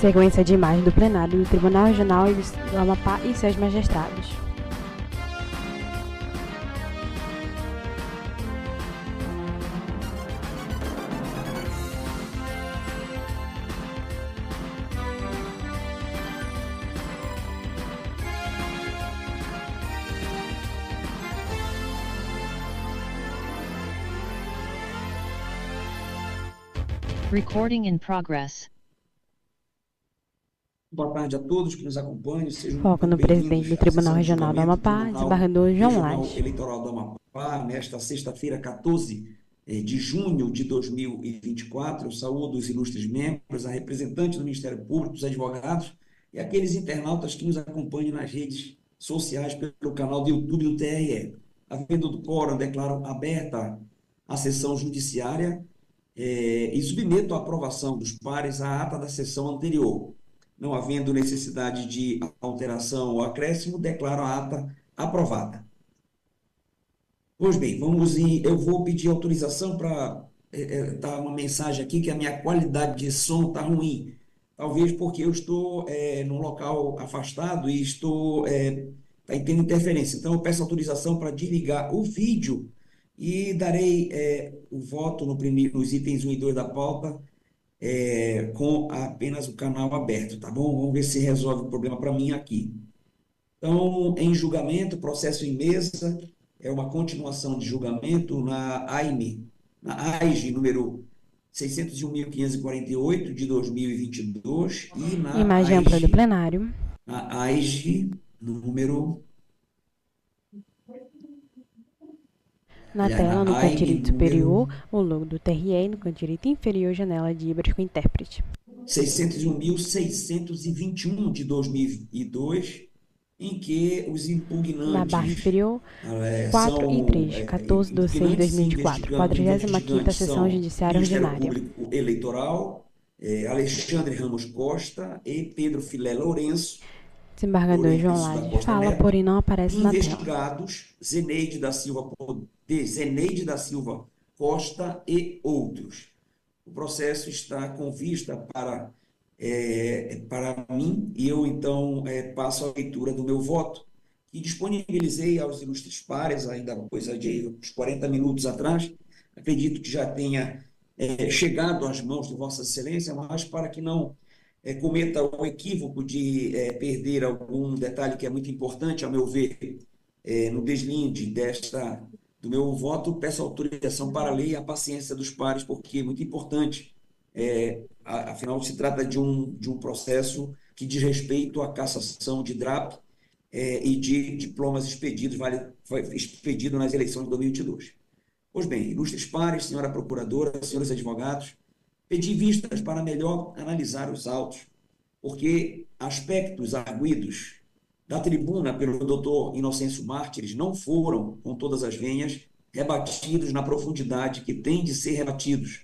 Sequência de imagem do plenário do Tribunal Regional do Amapá e seus magistrados. Recording in progress. Boa tarde a todos que nos acompanham. Sejam Foco no muito presidente bem-vindos do à Tribunal sessão de Regional do julgamento do Amapá, Tribunal desembargador João Regional Lage. Eleitoral do Amapá, nesta sexta-feira, 14 de junho de 2024. Eu saúdo os ilustres membros, a representantes do Ministério Público, os advogados e aqueles internautas que nos acompanham nas redes sociais pelo canal do YouTube do TRE. Havendo do quórum, declaro aberta a sessão judiciária e submeto à aprovação dos pares a ata da sessão anterior. Não havendo necessidade de alteração ou acréscimo, declaro a ata aprovada. Pois bem, eu vou pedir autorização para dar uma mensagem aqui que a minha qualidade de som está ruim. Talvez porque eu estou num local afastado e estou tendo interferência. Então, eu peço autorização para desligar o vídeo e darei o voto nos itens 1 e 2 da pauta com apenas o canal aberto, tá bom? Vamos ver se resolve o problema para mim aqui. Então, em julgamento, processo em mesa, é uma continuação de julgamento na AIG número 601.548 de 2022 e Imagem ampla do plenário. na AIG número... Na tela, no canto direito superior, o logo do TRE e no canto direito inferior, janela de Ibras com intérprete. 601.621 de 2002, em que os impugnantes... Na barra inferior, 4 e 3, 14 de 6 de 2024, 45ª Sessão Judiciária Ordinária. Ministério Público Eleitoral, Alexandre Ramos Costa e Pedro Filé Lourenço. Desembargador João Lage fala, porém não aparece na tela. Investigados, Zeneide da Silva Costa e outros. O processo está com vista para mim e eu, então, passo a leitura do meu voto, que disponibilizei aos ilustres pares, ainda coisa de uns 40 minutos atrás. Acredito que já tenha chegado às mãos de Vossa Excelência, mas para que não cometa o equívoco de perder algum detalhe que é muito importante, a meu ver, no deslinde do meu voto, peço autorização para a lei e a paciência dos pares, porque é muito importante. Afinal, se trata de um processo que diz respeito à cassação de DRAP e de diplomas expedidos nas eleições de 2022. Pois bem, ilustres pares, senhora procuradora, senhores advogados, pedi vistas para melhor analisar os autos, porque aspectos arguidos da tribuna pelo doutor Inocêncio Mártires não foram, com todas as venhas, rebatidos na profundidade que tem de ser rebatidos,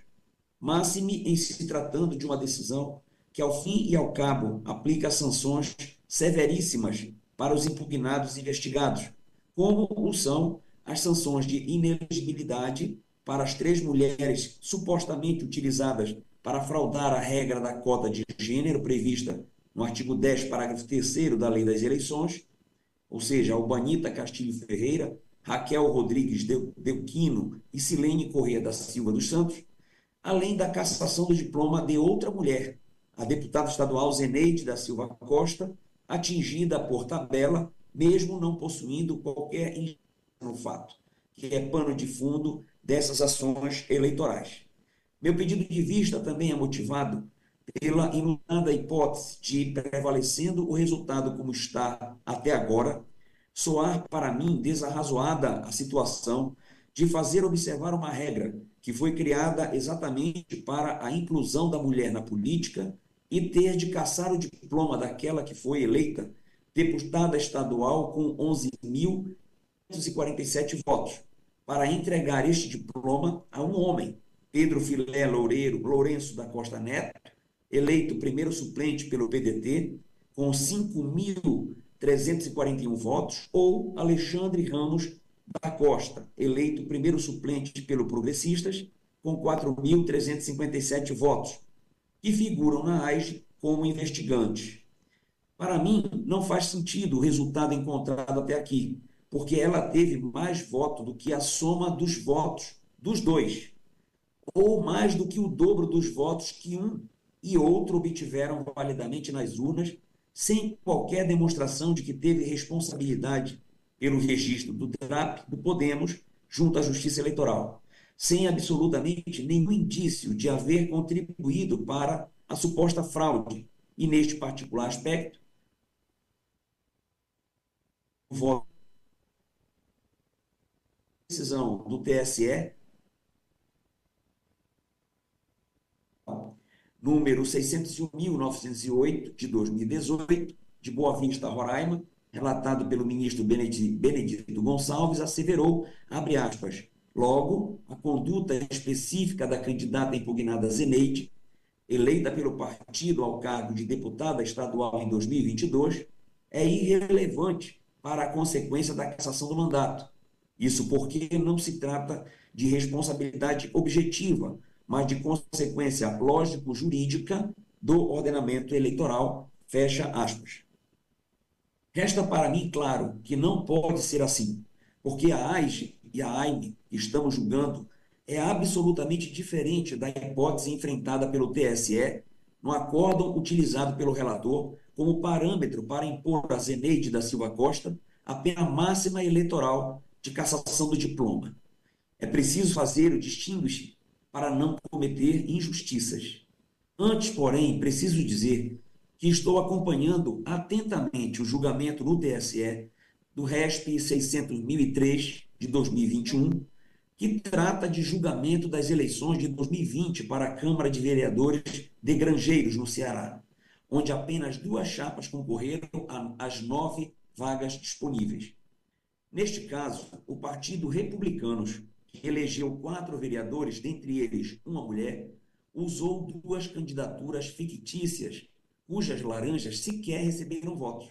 máxime em se tratando de uma decisão que, ao fim e ao cabo, aplica sanções severíssimas para os impugnados e investigados, como são as sanções de inelegibilidade para as 3 mulheres supostamente utilizadas para fraudar a regra da cota de gênero prevista no artigo 10, parágrafo 3º da Lei das Eleições, ou seja, Albanita Castilho Ferreira, Raquel Rodrigues Delquino e Silene Corrêa da Silva dos Santos, além da cassação do diploma de outra mulher, a deputada estadual Zeneide da Silva Costa, atingida por tabela, mesmo não possuindo qualquer ingerência no fato, que é pano de fundo dessas ações eleitorais. Meu pedido de vista também é motivado pela iluminada hipótese de, prevalecendo o resultado como está até agora, soar para mim desarrazoada a situação de fazer observar uma regra que foi criada exatamente para a inclusão da mulher na política e ter de caçar o diploma daquela que foi eleita deputada estadual com 11.547 votos, para entregar este diploma a um homem, Pedro Filé Lourenço da Costa Neto, eleito primeiro suplente pelo PDT, com 5.341 votos, ou Alexandre Ramos da Costa, eleito primeiro suplente pelo Progressistas, com 4.357 votos, que figuram na AIGE como investigantes. Para mim, não faz sentido o resultado encontrado até aqui, porque ela teve mais voto do que a soma dos votos dos dois, ou mais do que o dobro dos votos que um e outro obtiveram validamente nas urnas, sem qualquer demonstração de que teve responsabilidade pelo registro do DRAP do Podemos junto à Justiça Eleitoral, sem absolutamente nenhum indício de haver contribuído para a suposta fraude. E, neste particular aspecto, o voto de decisão do TSE número 601.908, de 2018, de Boa Vista, Roraima, relatado pelo ministro Benedito Gonçalves, asseverou, abre aspas, logo, a conduta específica da candidata impugnada Zeneide, eleita pelo partido ao cargo de deputada estadual em 2022, é irrelevante para a consequência da cassação do mandato. Isso porque não se trata de responsabilidade objetiva, mas de consequência lógico-jurídica do ordenamento eleitoral, fecha aspas. Resta para mim claro que não pode ser assim, porque a AIGE e a AIME que estamos julgando é absolutamente diferente da hipótese enfrentada pelo TSE no acórdão utilizado pelo relator como parâmetro para impor a Zeneide da Silva Costa a pena máxima eleitoral de cassação do diploma. É preciso fazer o distinguish para não cometer injustiças. Antes, porém, preciso dizer que estou acompanhando atentamente o julgamento no TSE do RESP 600.003 de 2021, que trata de julgamento das eleições de 2020 para a Câmara de Vereadores de Granjeiros, no Ceará, onde apenas 2 chapas concorreram às 9 vagas disponíveis. Neste caso, o Partido Republicanos, que elegeu 4 vereadores, dentre eles uma mulher, usou 2 candidaturas fictícias, cujas laranjas sequer receberam votos.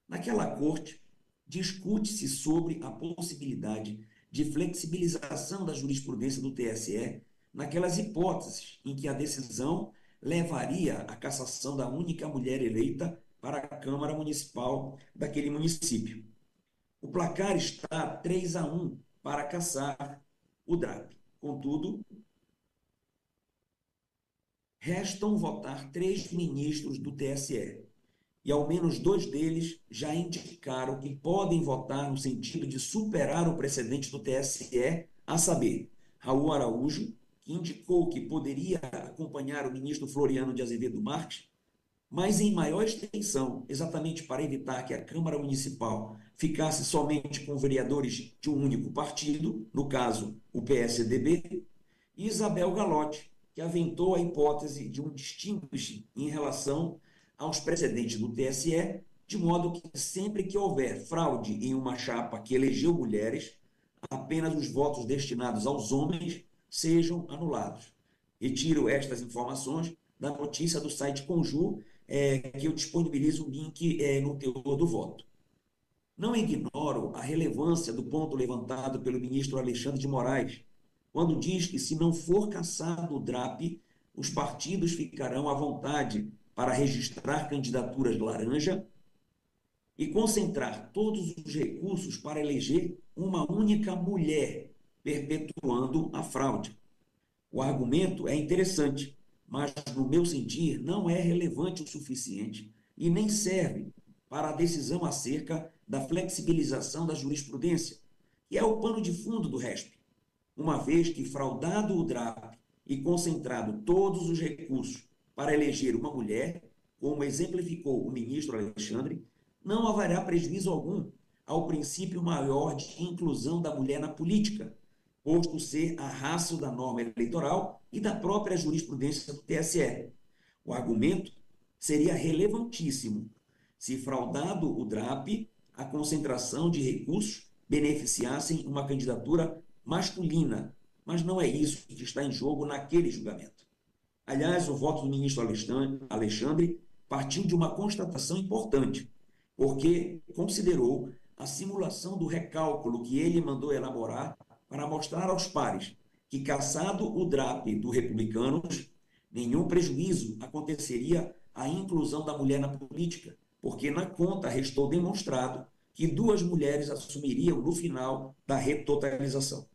Naquela corte, discute-se sobre a possibilidade de flexibilização da jurisprudência do TSE naquelas hipóteses em que a decisão levaria à cassação da única mulher eleita para a Câmara Municipal daquele município. O placar está 3-1 para cassar o DRAP. Contudo, restam votar 3 ministros do TSE, e ao menos 2 deles já indicaram que podem votar no sentido de superar o precedente do TSE, a saber, Raul Araújo, que indicou que poderia acompanhar o ministro Floriano de Azevedo Marques, mas em maior extensão, exatamente para evitar que a Câmara Municipal ficasse somente com vereadores de um único partido, no caso, o PSDB, e Isabel Galotti, que aventou a hipótese de um distinguish em relação aos precedentes do TSE, de modo que sempre que houver fraude em uma chapa que elegeu mulheres, apenas os votos destinados aos homens sejam anulados. Retiro estas informações da notícia do site Conjur, que eu disponibilizo o link no teor do voto. Não ignoro a relevância do ponto levantado pelo ministro Alexandre de Moraes, quando diz que, se não for cassado o DRAP, os partidos ficarão à vontade para registrar candidaturas laranja e concentrar todos os recursos para eleger uma única mulher, perpetuando a fraude. O argumento é interessante, mas, no meu sentir, não é relevante o suficiente e nem serve para a decisão acerca da flexibilização da jurisprudência, que é o pano de fundo do RESP, uma vez que, fraudado o DRAP e concentrado todos os recursos para eleger uma mulher, como exemplificou o ministro Alexandre, não haverá prejuízo algum ao princípio maior de inclusão da mulher na política, posto ser a ratio da norma eleitoral e da própria jurisprudência do TSE. O argumento seria relevantíssimo se, fraudado o DRAP, a concentração de recursos beneficiassem uma candidatura masculina, mas não é isso que está em jogo naquele julgamento. Aliás, o voto do ministro Alexandre partiu de uma constatação importante, porque considerou a simulação do recálculo que ele mandou elaborar para mostrar aos pares que, cassado o DRAP do Republicanos, nenhum prejuízo aconteceria a inclusão da mulher na política, porque na conta restou demonstrado que 2 mulheres assumiriam no final da retotalização.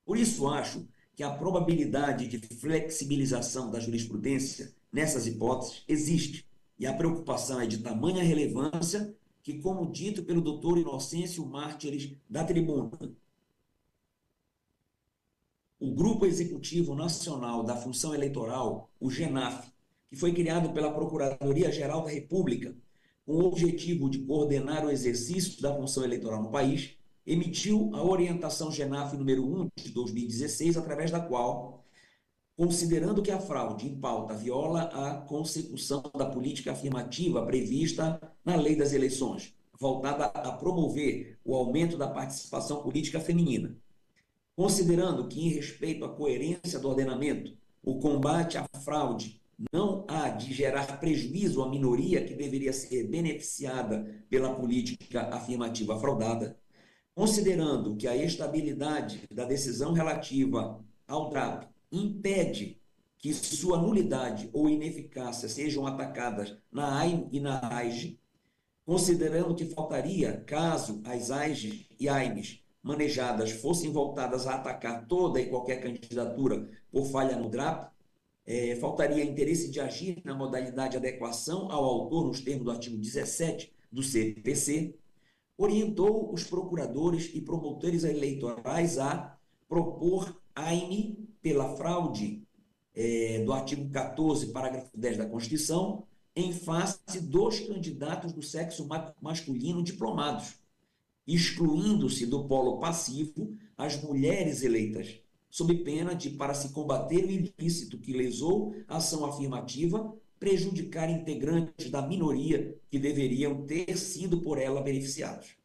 Por isso, acho que a probabilidade de flexibilização da jurisprudência nessas hipóteses existe, e a preocupação é de tamanha relevância que, como dito pelo doutor Inocêncio Mártires da tribuna, o Grupo Executivo Nacional da Função Eleitoral, o GENAF, que foi criado pela Procuradoria-Geral da República, com o objetivo de coordenar o exercício da função eleitoral no país, emitiu a orientação GENAF número 1 de 2016, através da qual, considerando que a fraude em pauta viola a consecução da política afirmativa prevista na Lei das Eleições, voltada a promover o aumento da participação política feminina, considerando que, em respeito à coerência do ordenamento, o combate à fraude não há de gerar prejuízo à minoria que deveria ser beneficiada pela política afirmativa fraudada, considerando que a estabilidade da decisão relativa ao DRAP impede que sua nulidade ou ineficácia sejam atacadas na AIM e na AIGE, considerando que faltaria, caso as AIGES e AIMES manejadas fossem voltadas a atacar toda e qualquer candidatura por falha no DRAP, faltaria interesse de agir na modalidade de adequação ao autor nos termos do artigo 17 do CPC, orientou os procuradores e promotores eleitorais a propor AIME pela fraude do artigo 14, parágrafo 10 da Constituição, em face dos candidatos do sexo masculino diplomados, excluindo-se do polo passivo as mulheres eleitas, sob pena de, para se combater o ilícito que lesou a ação afirmativa, prejudicar integrantes da minoria que deveriam ter sido por ela beneficiados.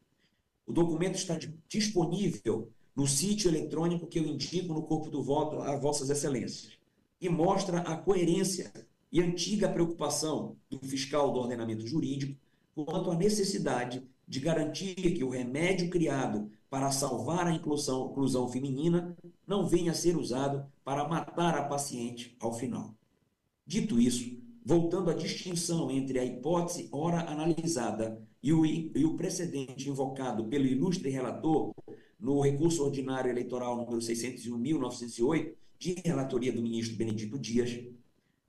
O documento está disponível no sítio eletrônico que eu indico no corpo do voto a Vossas Excelências, e mostra a coerência e antiga preocupação do fiscal do ordenamento jurídico quanto à necessidade de garantir que o remédio criado para salvar a inclusão feminina não venha a ser usado para matar a paciente ao final. Dito isso, voltando à distinção entre a hipótese ora analisada e o precedente invocado pelo ilustre relator no recurso ordinário eleitoral número 601.908, de relatoria do ministro Benedito Dias,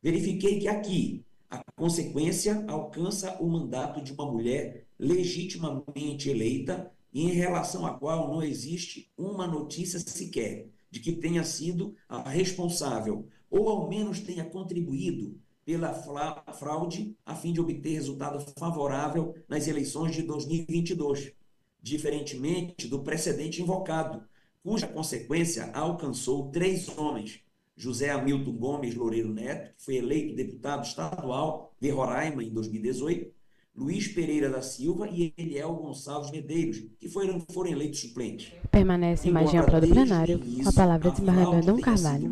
verifiquei que aqui a consequência alcança o mandato de uma mulher legitimamente eleita e em relação à qual não existe uma notícia sequer de que tenha sido a responsável ou ao menos tenha contribuído pela fraude a fim de obter resultado favorável nas eleições de 2022, diferentemente do precedente invocado, cuja consequência alcançou 3 homens: José Hamilton Gomes Loureiro Neto, que foi eleito deputado estadual de Roraima em 2018, Luiz Pereira da Silva e Eliel Gonçalves Medeiros, que foram eleitos suplentes. Permanece mais de ampla do plenário, com a palavra desembargador Dom Carvalho.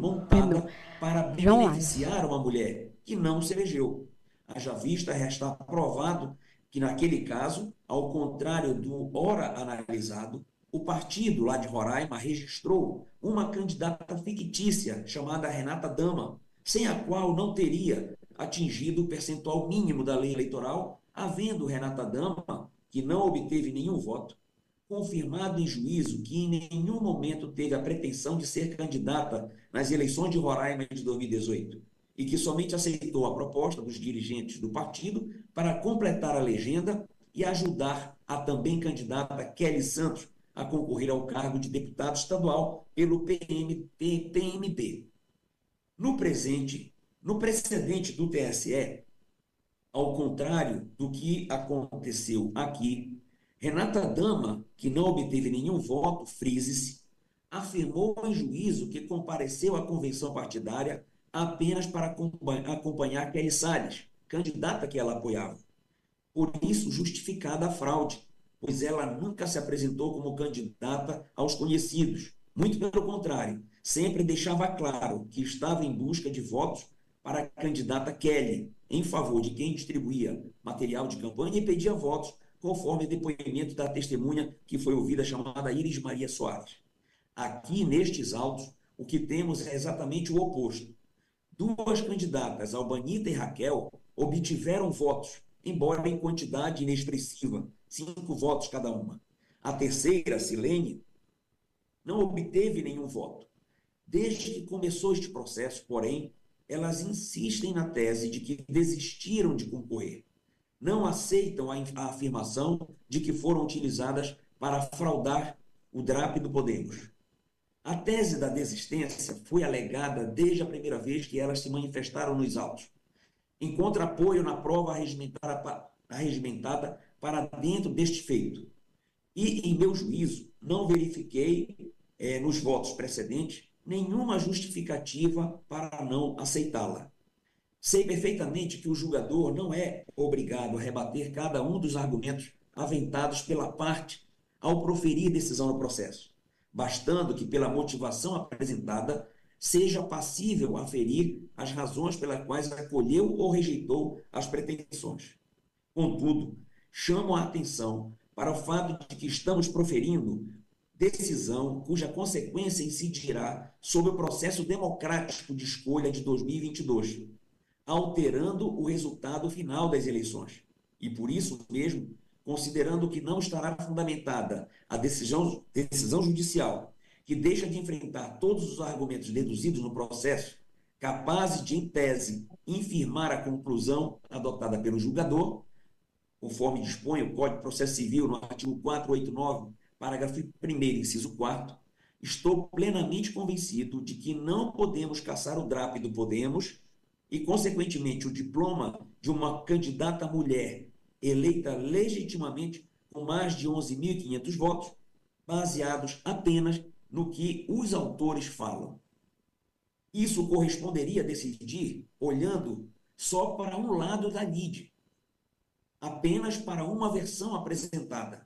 Para beneficiar uma mulher que não se elegeu. Haja vista, resta provado que, naquele caso, ao contrário do ora analisado, o partido lá de Roraima registrou uma candidata fictícia chamada Renata Dama, sem a qual não teria atingido o percentual mínimo da lei eleitoral, havendo Renata Dama, que não obteve nenhum voto, confirmado em juízo que em nenhum momento teve a pretensão de ser candidata nas eleições de Roraima de 2018 e que somente aceitou a proposta dos dirigentes do partido para completar a legenda e ajudar a também candidata Kelly Santos a concorrer ao cargo de deputado estadual pelo PMB. No precedente do TSE, ao contrário do que aconteceu aqui, Renata Dama, que não obteve nenhum voto, frise-se, afirmou em juízo que compareceu à convenção partidária apenas para acompanhar Kelly Salles, candidata que ela apoiava. Por isso, justificada a fraude, pois ela nunca se apresentou como candidata aos conhecidos. Muito pelo contrário, sempre deixava claro que estava em busca de votos para a candidata Kelly, em favor de quem distribuía material de campanha e pedia votos, conforme o depoimento da testemunha que foi ouvida, chamada Iris Maria Soares. Aqui, nestes autos, o que temos é exatamente o oposto. Duas candidatas, Albanita e Raquel, obtiveram votos, embora em quantidade inexpressiva, 5 votos cada uma. A terceira, Silene, não obteve nenhum voto. Desde que começou este processo, porém, elas insistem na tese de que desistiram de concorrer. Não aceitam a afirmação de que foram utilizadas para fraudar o DRAP do Podemos. A tese da desistência foi alegada desde a primeira vez que elas se manifestaram nos autos. Encontra apoio na prova arregimentada para dentro deste feito. E, em meu juízo, não verifiquei, nos votos precedentes, nenhuma justificativa para não aceitá-la. Sei perfeitamente que o julgador não é obrigado a rebater cada um dos argumentos aventados pela parte ao proferir decisão no processo, bastando que, pela motivação apresentada, seja passível aferir as razões pelas quais acolheu ou rejeitou as pretensões. Contudo, chamo a atenção para o fato de que estamos proferindo decisão cuja consequência incidirá sobre o processo democrático de escolha de 2022, alterando o resultado final das eleições. E por isso mesmo, considerando que não estará fundamentada a decisão judicial, que deixa de enfrentar todos os argumentos deduzidos no processo, capazes de, em tese, infirmar a conclusão adotada pelo julgador, conforme dispõe o Código de Processo Civil, no artigo 489, parágrafo 1º, inciso 4º, estou plenamente convencido de que não podemos caçar o DRAP do Podemos e, consequentemente, o diploma de uma candidata mulher eleita legitimamente com mais de 11.500 votos, baseados apenas no que os autores falam. Isso corresponderia a decidir olhando só para um lado da lide, apenas para uma versão apresentada,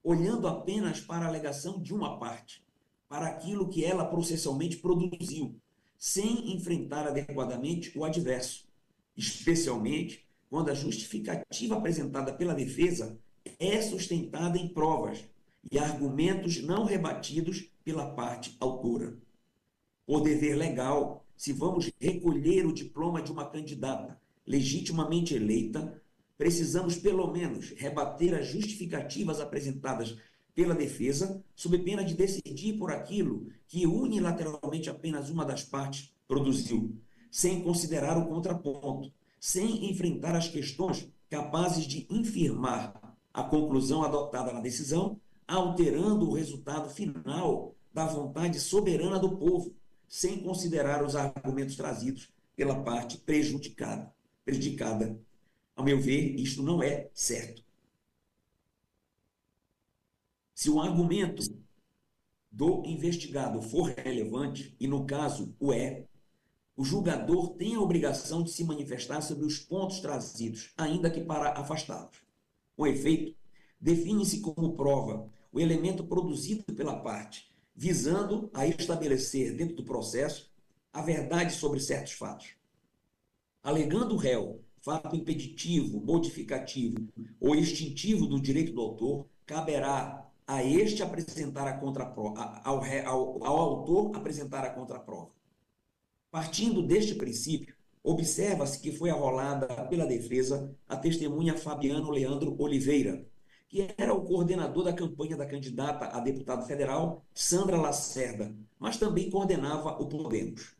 olhando apenas para a alegação de uma parte, para aquilo que ela processualmente produziu, sem enfrentar adequadamente o adverso, especialmente quando a justificativa apresentada pela defesa é sustentada em provas e argumentos não rebatidos pela parte autora. Por dever legal, se vamos recolher o diploma de uma candidata legitimamente eleita, precisamos, pelo menos, rebater as justificativas apresentadas pela defesa, sob pena de decidir por aquilo que unilateralmente apenas uma das partes produziu, sem considerar o contraponto, sem enfrentar as questões capazes de infirmar a conclusão adotada na decisão, alterando o resultado final da vontade soberana do povo, sem considerar os argumentos trazidos pela parte prejudicada. Ao meu ver, isto não é certo. Se o argumento do investigado for relevante, e no caso o é, o julgador tem a obrigação de se manifestar sobre os pontos trazidos, ainda que para afastá-los. Com efeito, define-se como prova o elemento produzido pela parte, visando a estabelecer dentro do processo a verdade sobre certos fatos. Alegando o réu fato impeditivo, modificativo ou extintivo do direito do autor, caberá a este apresentar a contraprova, ao autor apresentar a contraprova. Partindo deste princípio, observa-se que foi arrolada pela defesa a testemunha Fabiano Leandro Oliveira, que era o coordenador da campanha da candidata a deputado federal Sandra Lacerda, mas também coordenava o Podemos.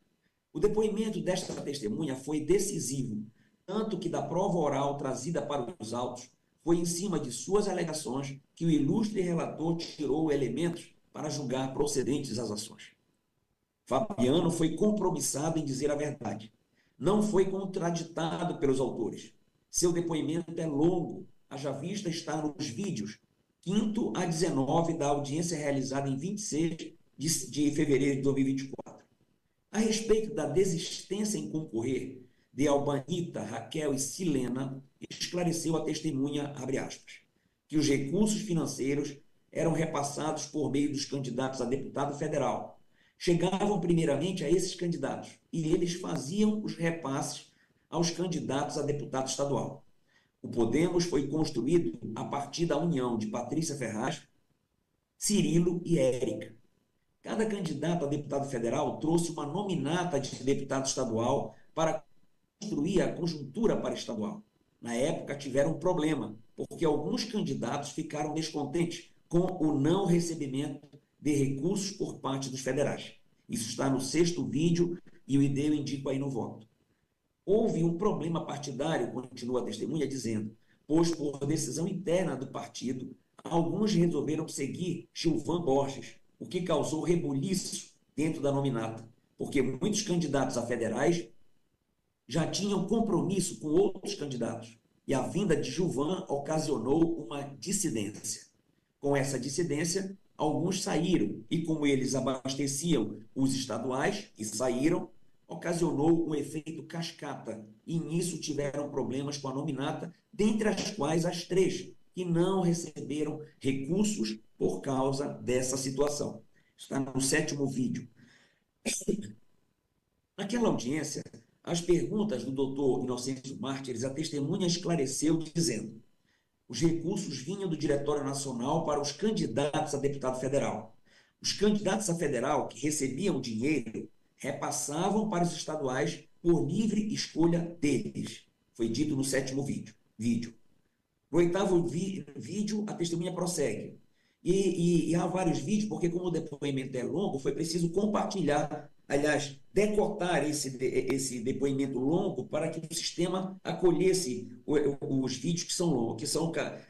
O depoimento desta testemunha foi decisivo, tanto que da prova oral trazida para os autos, foi em cima de suas alegações que o ilustre relator tirou elementos para julgar procedentes as ações. Fabiano foi compromissado em dizer a verdade. Não foi contraditado pelos autores. Seu depoimento é longo, haja vista estar nos vídeos 5º a 19 da audiência realizada em 26 de fevereiro de 2024. A respeito da desistência em concorrer de Albanita, Raquel e Silena, esclareceu a testemunha, abre aspas, que os recursos financeiros eram repassados por meio dos candidatos a deputado federal. Chegavam primeiramente a esses candidatos e eles faziam os repasses aos candidatos a deputado estadual. O Podemos foi construído a partir da união de Patrícia Ferraz, Cirilo e Érica. Cada candidato a deputado federal trouxe uma nominata de deputado estadual para construir a conjuntura para estadual. Na época, tiveram um problema, porque alguns candidatos ficaram descontentes com o não recebimento de recursos por parte dos federais. Isso está no 6º vídeo e o ID eu indico aí no voto. Houve um problema partidário, continua a testemunha dizendo, pois por decisão interna do partido, alguns resolveram seguir Gilvan Borges, o que causou rebuliço dentro da nominata, porque muitos candidatos a federais já tinham compromisso com outros candidatos, e a vinda de Gilvan ocasionou uma dissidência. Com essa dissidência, alguns saíram, e como eles abasteciam os estaduais, e saíram, ocasionou um efeito cascata, e nisso tiveram problemas com a nominata, dentre as quais as 3 que não receberam recursos por causa dessa situação. Está no 7º vídeo. Naquela audiência, as perguntas do doutor Inocêncio Mártires, a testemunha esclareceu dizendo: os recursos vinham do Diretório Nacional para os candidatos a deputado federal. Os candidatos a federal que recebiam dinheiro repassavam para os estaduais por livre escolha deles. Foi dito no 7º vídeo. No 8º vídeo, a testemunha prossegue. E há vários vídeos, porque como o depoimento é longo, foi preciso compartilhar, aliás, decotar esse depoimento longo para que o sistema acolhesse os vídeos que são longos,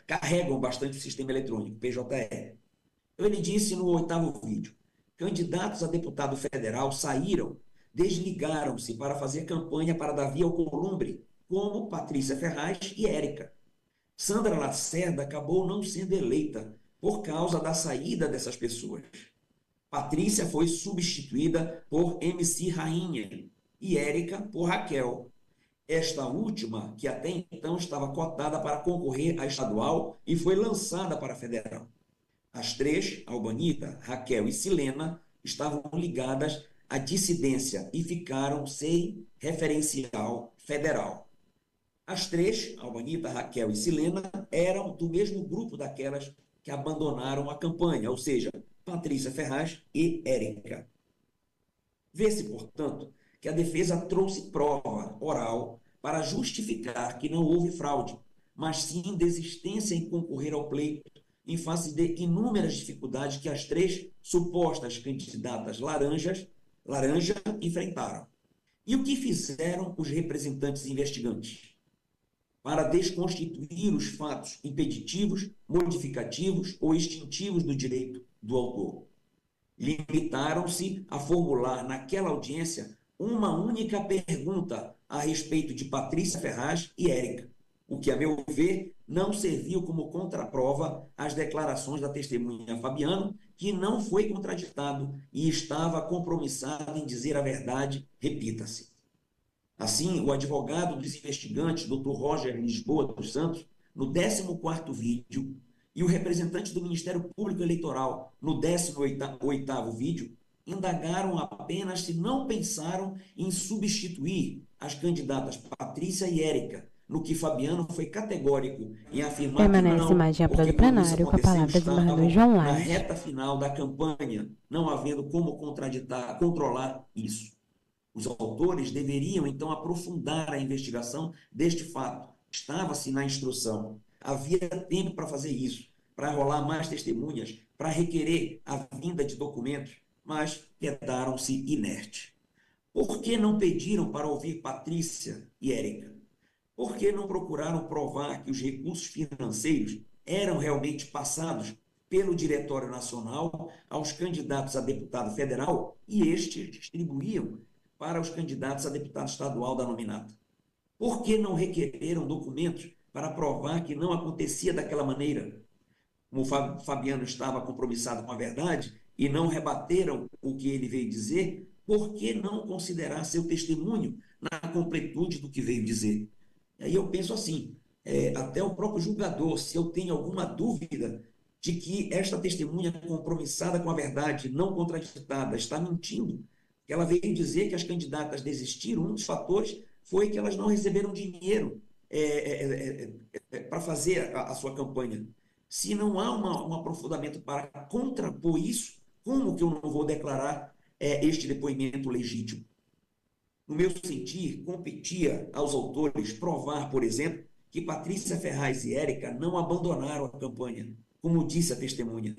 carregam bastante o sistema eletrônico, PJE. Então, ele disse no 8º vídeo: candidatos a deputado federal saíram, desligaram-se para fazer campanha para Davi Alcolumbre, como Patrícia Ferraz e Érica. Sandra Lacerda acabou não sendo eleita por causa da saída dessas pessoas. Patrícia foi substituída por MC Rainha e Érica por Raquel. Esta última, que até então estava cotada para concorrer à estadual e foi lançada para a federal. As 3, Albanita, Raquel e Silena, estavam ligadas à dissidência e ficaram sem referencial federal. As 3, Albanita, Raquel e Silena, eram do mesmo grupo daquelas que abandonaram a campanha, ou seja, Patrícia Ferraz e Érica. Vê-se, portanto, que a defesa trouxe prova oral para justificar que não houve fraude, mas sim desistência em concorrer ao pleito em face de inúmeras dificuldades que as 3 supostas candidatas laranja enfrentaram. E o que fizeram os representantes investigantes? Para desconstituir os fatos impeditivos, modificativos ou extintivos do direito do autor. Limitaram-se a formular naquela audiência uma única pergunta a respeito de Patrícia Ferraz e Érica, o que, a meu ver, não serviu como contraprova às declarações da testemunha Fabiano, que não foi contraditado e estava compromissado em dizer a verdade, repita-se. Assim, o advogado dos investigantes, Dr. Roger Lisboa dos Santos, no 14º vídeo, e o representante do Ministério Público Eleitoral, no 18º vídeo, indagaram apenas se não pensaram em substituir as candidatas Patrícia e Érica, no que Fabiano foi categórico em afirmar Permanece que não, imagem porque do quando isso plenário com a aconteceu, palavra do estavam desembargador João na Lages. reta final da campanha, não havendo como controlar isso. Os autores deveriam, então, aprofundar a investigação deste fato. Estava-se na instrução. Havia tempo para fazer isso, para rolar mais testemunhas, para requerer a vinda de documentos, mas quedaram-se inertes. Por que não pediram para ouvir Patrícia e Érica? Por que não procuraram provar que os recursos financeiros eram realmente passados pelo Diretório Nacional aos candidatos a deputado federal e estes distribuíam para os candidatos a deputado estadual da nominata? Por que não requereram documentos para provar que não acontecia daquela maneira? Como o Fabiano estava compromissado com a verdade e não rebateram o que ele veio dizer, por que não considerar seu testemunho na completude do que veio dizer? E aí eu penso assim, até o próprio julgador, se eu tenho alguma dúvida de que esta testemunha compromissada com a verdade, não contraditada, está mentindo, que ela veio dizer que as candidatas desistiram, um dos fatores foi que elas não receberam dinheiro para fazer a sua campanha. Se não há um aprofundamento para contrapor isso, como que eu não vou declarar este depoimento legítimo? No meu sentir, competia aos autores provar, por exemplo, que Patrícia Ferraz e Érica não abandonaram a campanha, como disse a testemunha.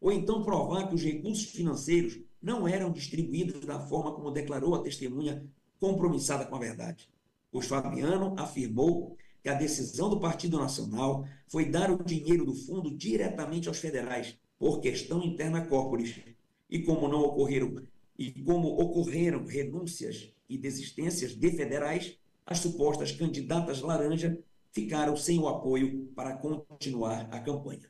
Ou então provar que os recursos financeiros não eram distribuídos da forma como declarou a testemunha compromissada com a verdade. Pois Fabiano afirmou que a decisão do Partido Nacional foi dar o dinheiro do fundo diretamente aos federais, por questão interna corporis. E como ocorreram renúncias e desistências de federais, as supostas candidatas laranja ficaram sem o apoio para continuar a campanha.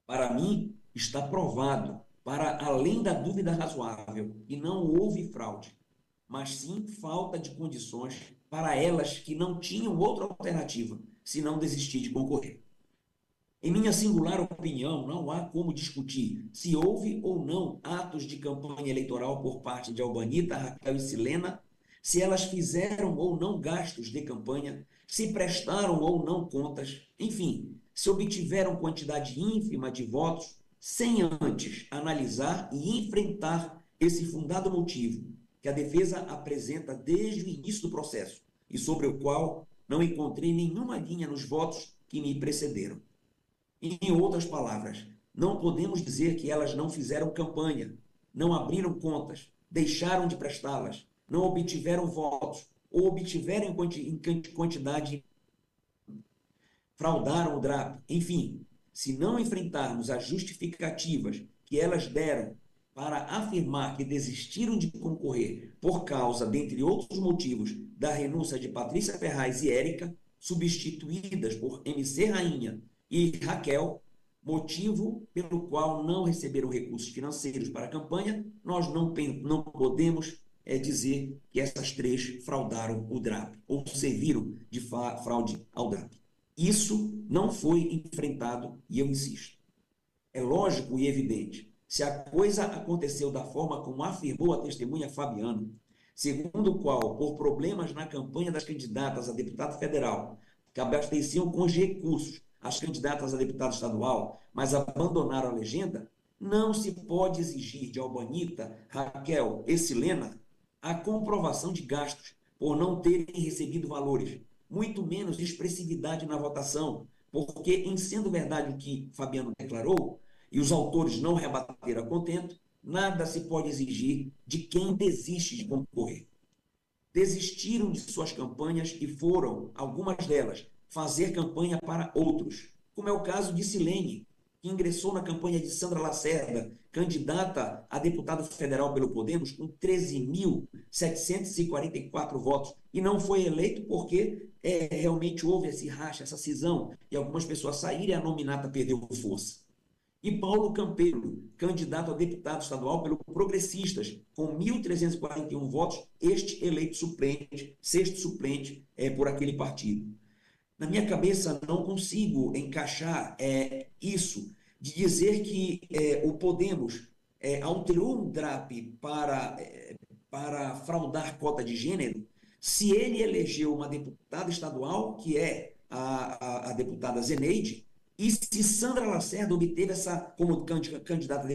Para mim, está provado, para além da dúvida razoável, que não houve fraude, mas sim falta de condições para elas que não tinham outra alternativa, senão desistir de concorrer. Em minha singular opinião, não há como discutir se houve ou não atos de campanha eleitoral por parte de Albanita, Raquel e Silena, se elas fizeram ou não gastos de campanha, se prestaram ou não contas, enfim, se obtiveram quantidade ínfima de votos, sem antes analisar e enfrentar esse fundado motivo que a defesa apresenta desde o início do processo e sobre o qual não encontrei nenhuma linha nos votos que me precederam. Em outras palavras, não podemos dizer que elas não fizeram campanha, não abriram contas, deixaram de prestá-las, não obtiveram votos, ou obtiveram em quantidade, fraudaram o DRAP. Enfim, se não enfrentarmos as justificativas que elas deram para afirmar que desistiram de concorrer por causa, dentre outros motivos, da renúncia de Patrícia Ferraz e Érica, substituídas por MC Rainha e Raquel, motivo pelo qual não receberam recursos financeiros para a campanha, nós não podemos dizer que essas três fraudaram o DRAP, ou serviram de fraude ao DRAP. Isso não foi enfrentado, e eu insisto. É lógico e evidente, se a coisa aconteceu da forma como afirmou a testemunha Fabiano, segundo o qual, por problemas na campanha das candidatas a deputado federal, que abasteciam com os recursos as candidatas a deputado estadual, mas abandonaram a legenda, não se pode exigir de Albanita, Raquel e Silena a comprovação de gastos por não terem recebido valores, muito menos expressividade na votação, porque, em sendo verdade o que Fabiano declarou, e os autores não rebateram a contento, nada se pode exigir de quem desiste de concorrer. Desistiram de suas campanhas e foram, algumas delas, fazer campanha para outros, como é o caso de Silene, que ingressou na campanha de Sandra Lacerda, candidata a deputado federal pelo Podemos, com 13.744 votos, e não foi eleito porque realmente houve esse racha, essa cisão, e algumas pessoas saíram e a nominata perdeu força. E Paulo Campelo, candidato a deputado estadual pelo Progressistas, com 1.341 votos, este eleito suplente, sexto suplente por aquele partido. Na minha cabeça, não consigo encaixar isso, de dizer que o Podemos alterou um DRAP para fraudar cota de gênero, se ele elegeu uma deputada estadual, que é a deputada Zeneide, e se Sandra Lacerda obteve como candidata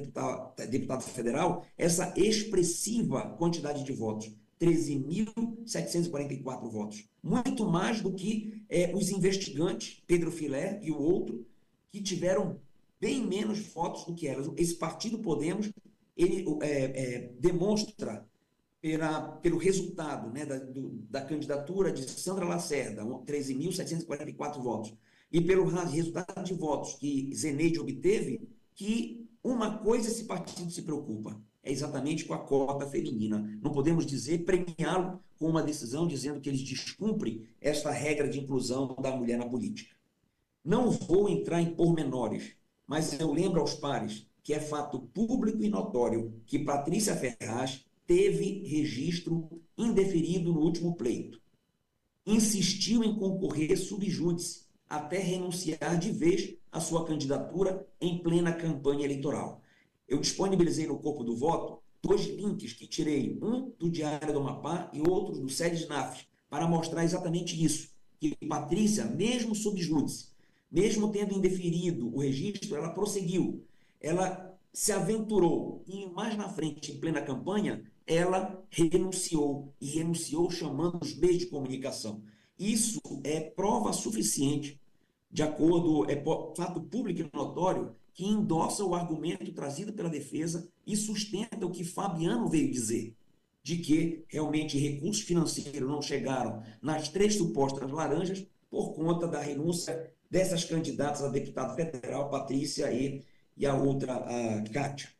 a deputada federal, essa expressiva quantidade de votos, 13.744 votos. Muito mais do que os investigantes, Pedro Filé e o outro, que tiveram bem menos votos do que elas. Esse partido Podemos, ele demonstra pelo resultado, né, da candidatura de Sandra Lacerda, 13.744 votos, e pelo resultado de votos que Zeneide obteve, que uma coisa esse partido se preocupa, é exatamente com a cota feminina. Não podemos premiá-lo com uma decisão dizendo que eles descumprem esta regra de inclusão da mulher na política. Não vou entrar em pormenores, mas eu lembro aos pares que é fato público e notório que Patrícia Ferraz teve registro indeferido no último pleito. Insistiu em concorrer sub júdice, até renunciar de vez à sua candidatura em plena campanha eleitoral. Eu disponibilizei no corpo do voto 2 links que tirei, um do Diário do Amapá e outro do SEDES NAF, para mostrar exatamente isso, que Patrícia, mesmo sub júdice, mesmo tendo indeferido o registro, ela prosseguiu, ela se aventurou e mais na frente, em plena campanha, ela renunciou, e renunciou chamando os meios de comunicação. Isso é prova suficiente, de acordo, é fato público e notório, que endossa o argumento trazido pela defesa e sustenta o que Fabiano veio dizer, de que realmente recursos financeiros não chegaram nas 3 supostas laranjas por conta da renúncia dessas candidatas a deputado federal, Patrícia e a outra, a Kátia.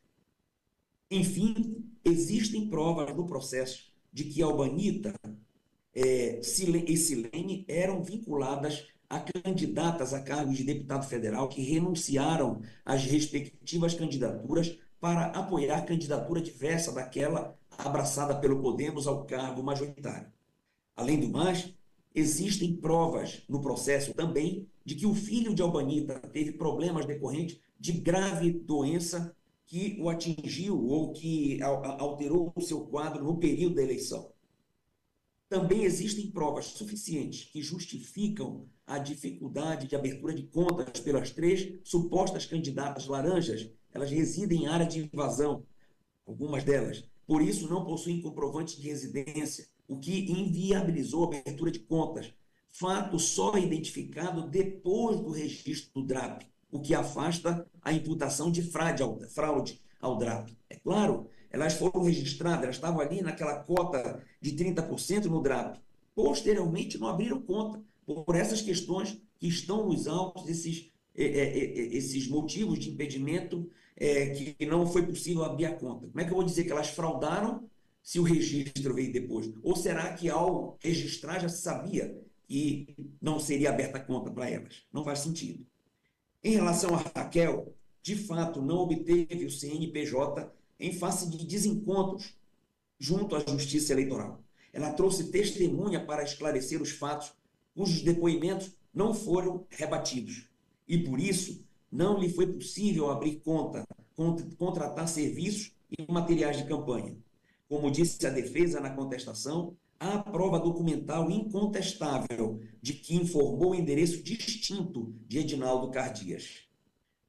Enfim, existem provas no processo de que Albanita e Silene eram vinculadas a candidatas a cargos de deputado federal que renunciaram às respectivas candidaturas para apoiar candidatura diversa daquela abraçada pelo Podemos ao cargo majoritário. Além do mais, existem provas no processo também de que o filho de Albanita teve problemas decorrentes de grave doença que o atingiu ou que alterou o seu quadro no período da eleição. Também existem provas suficientes que justificam a dificuldade de abertura de contas pelas 3 supostas candidatas laranjas. Elas residem em área de invasão, algumas delas. Por isso, não possuem comprovantes de residência, o que inviabilizou a abertura de contas. Fato só identificado depois do registro do DRAP, o que afasta a imputação de fraude ao DRAP. É claro, elas foram registradas, elas estavam ali naquela cota de 30% no DRAP. Posteriormente, não abriram conta por essas questões que estão nos autos, esses motivos de impedimento que não foi possível abrir a conta. Como é que eu vou dizer que elas fraudaram se o registro veio depois? Ou será que ao registrar já se sabia que não seria aberta a conta para elas? Não faz sentido. Em relação a Raquel, de fato, não obteve o CNPJ em face de desencontros junto à Justiça Eleitoral. Ela trouxe testemunha para esclarecer os fatos, cujos depoimentos não foram rebatidos. E, por isso, não lhe foi possível abrir conta, contratar serviços e materiais de campanha. Como disse a defesa na contestação, há prova documental incontestável de que informou o endereço distinto de Edinaldo Cardias.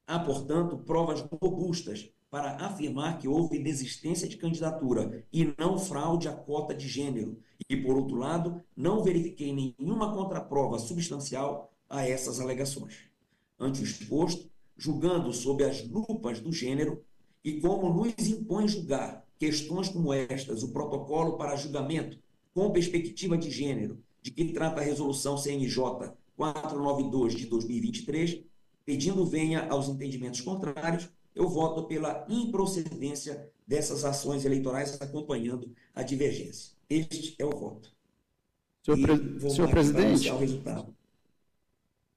Há, portanto, provas robustas para afirmar que houve desistência de candidatura e não fraude à cota de gênero. E, por outro lado, não verifiquei nenhuma contraprova substancial a essas alegações. Ante o exposto, julgando sob as lupas do gênero, e como nos impõe julgar questões como estas, o protocolo para julgamento com perspectiva de gênero, de que trata a resolução CNJ 492 de 2023, pedindo venha aos entendimentos contrários, eu voto pela improcedência dessas ações eleitorais acompanhando a divergência. Este é o voto. Senhor presidente. Anunciar o resultado.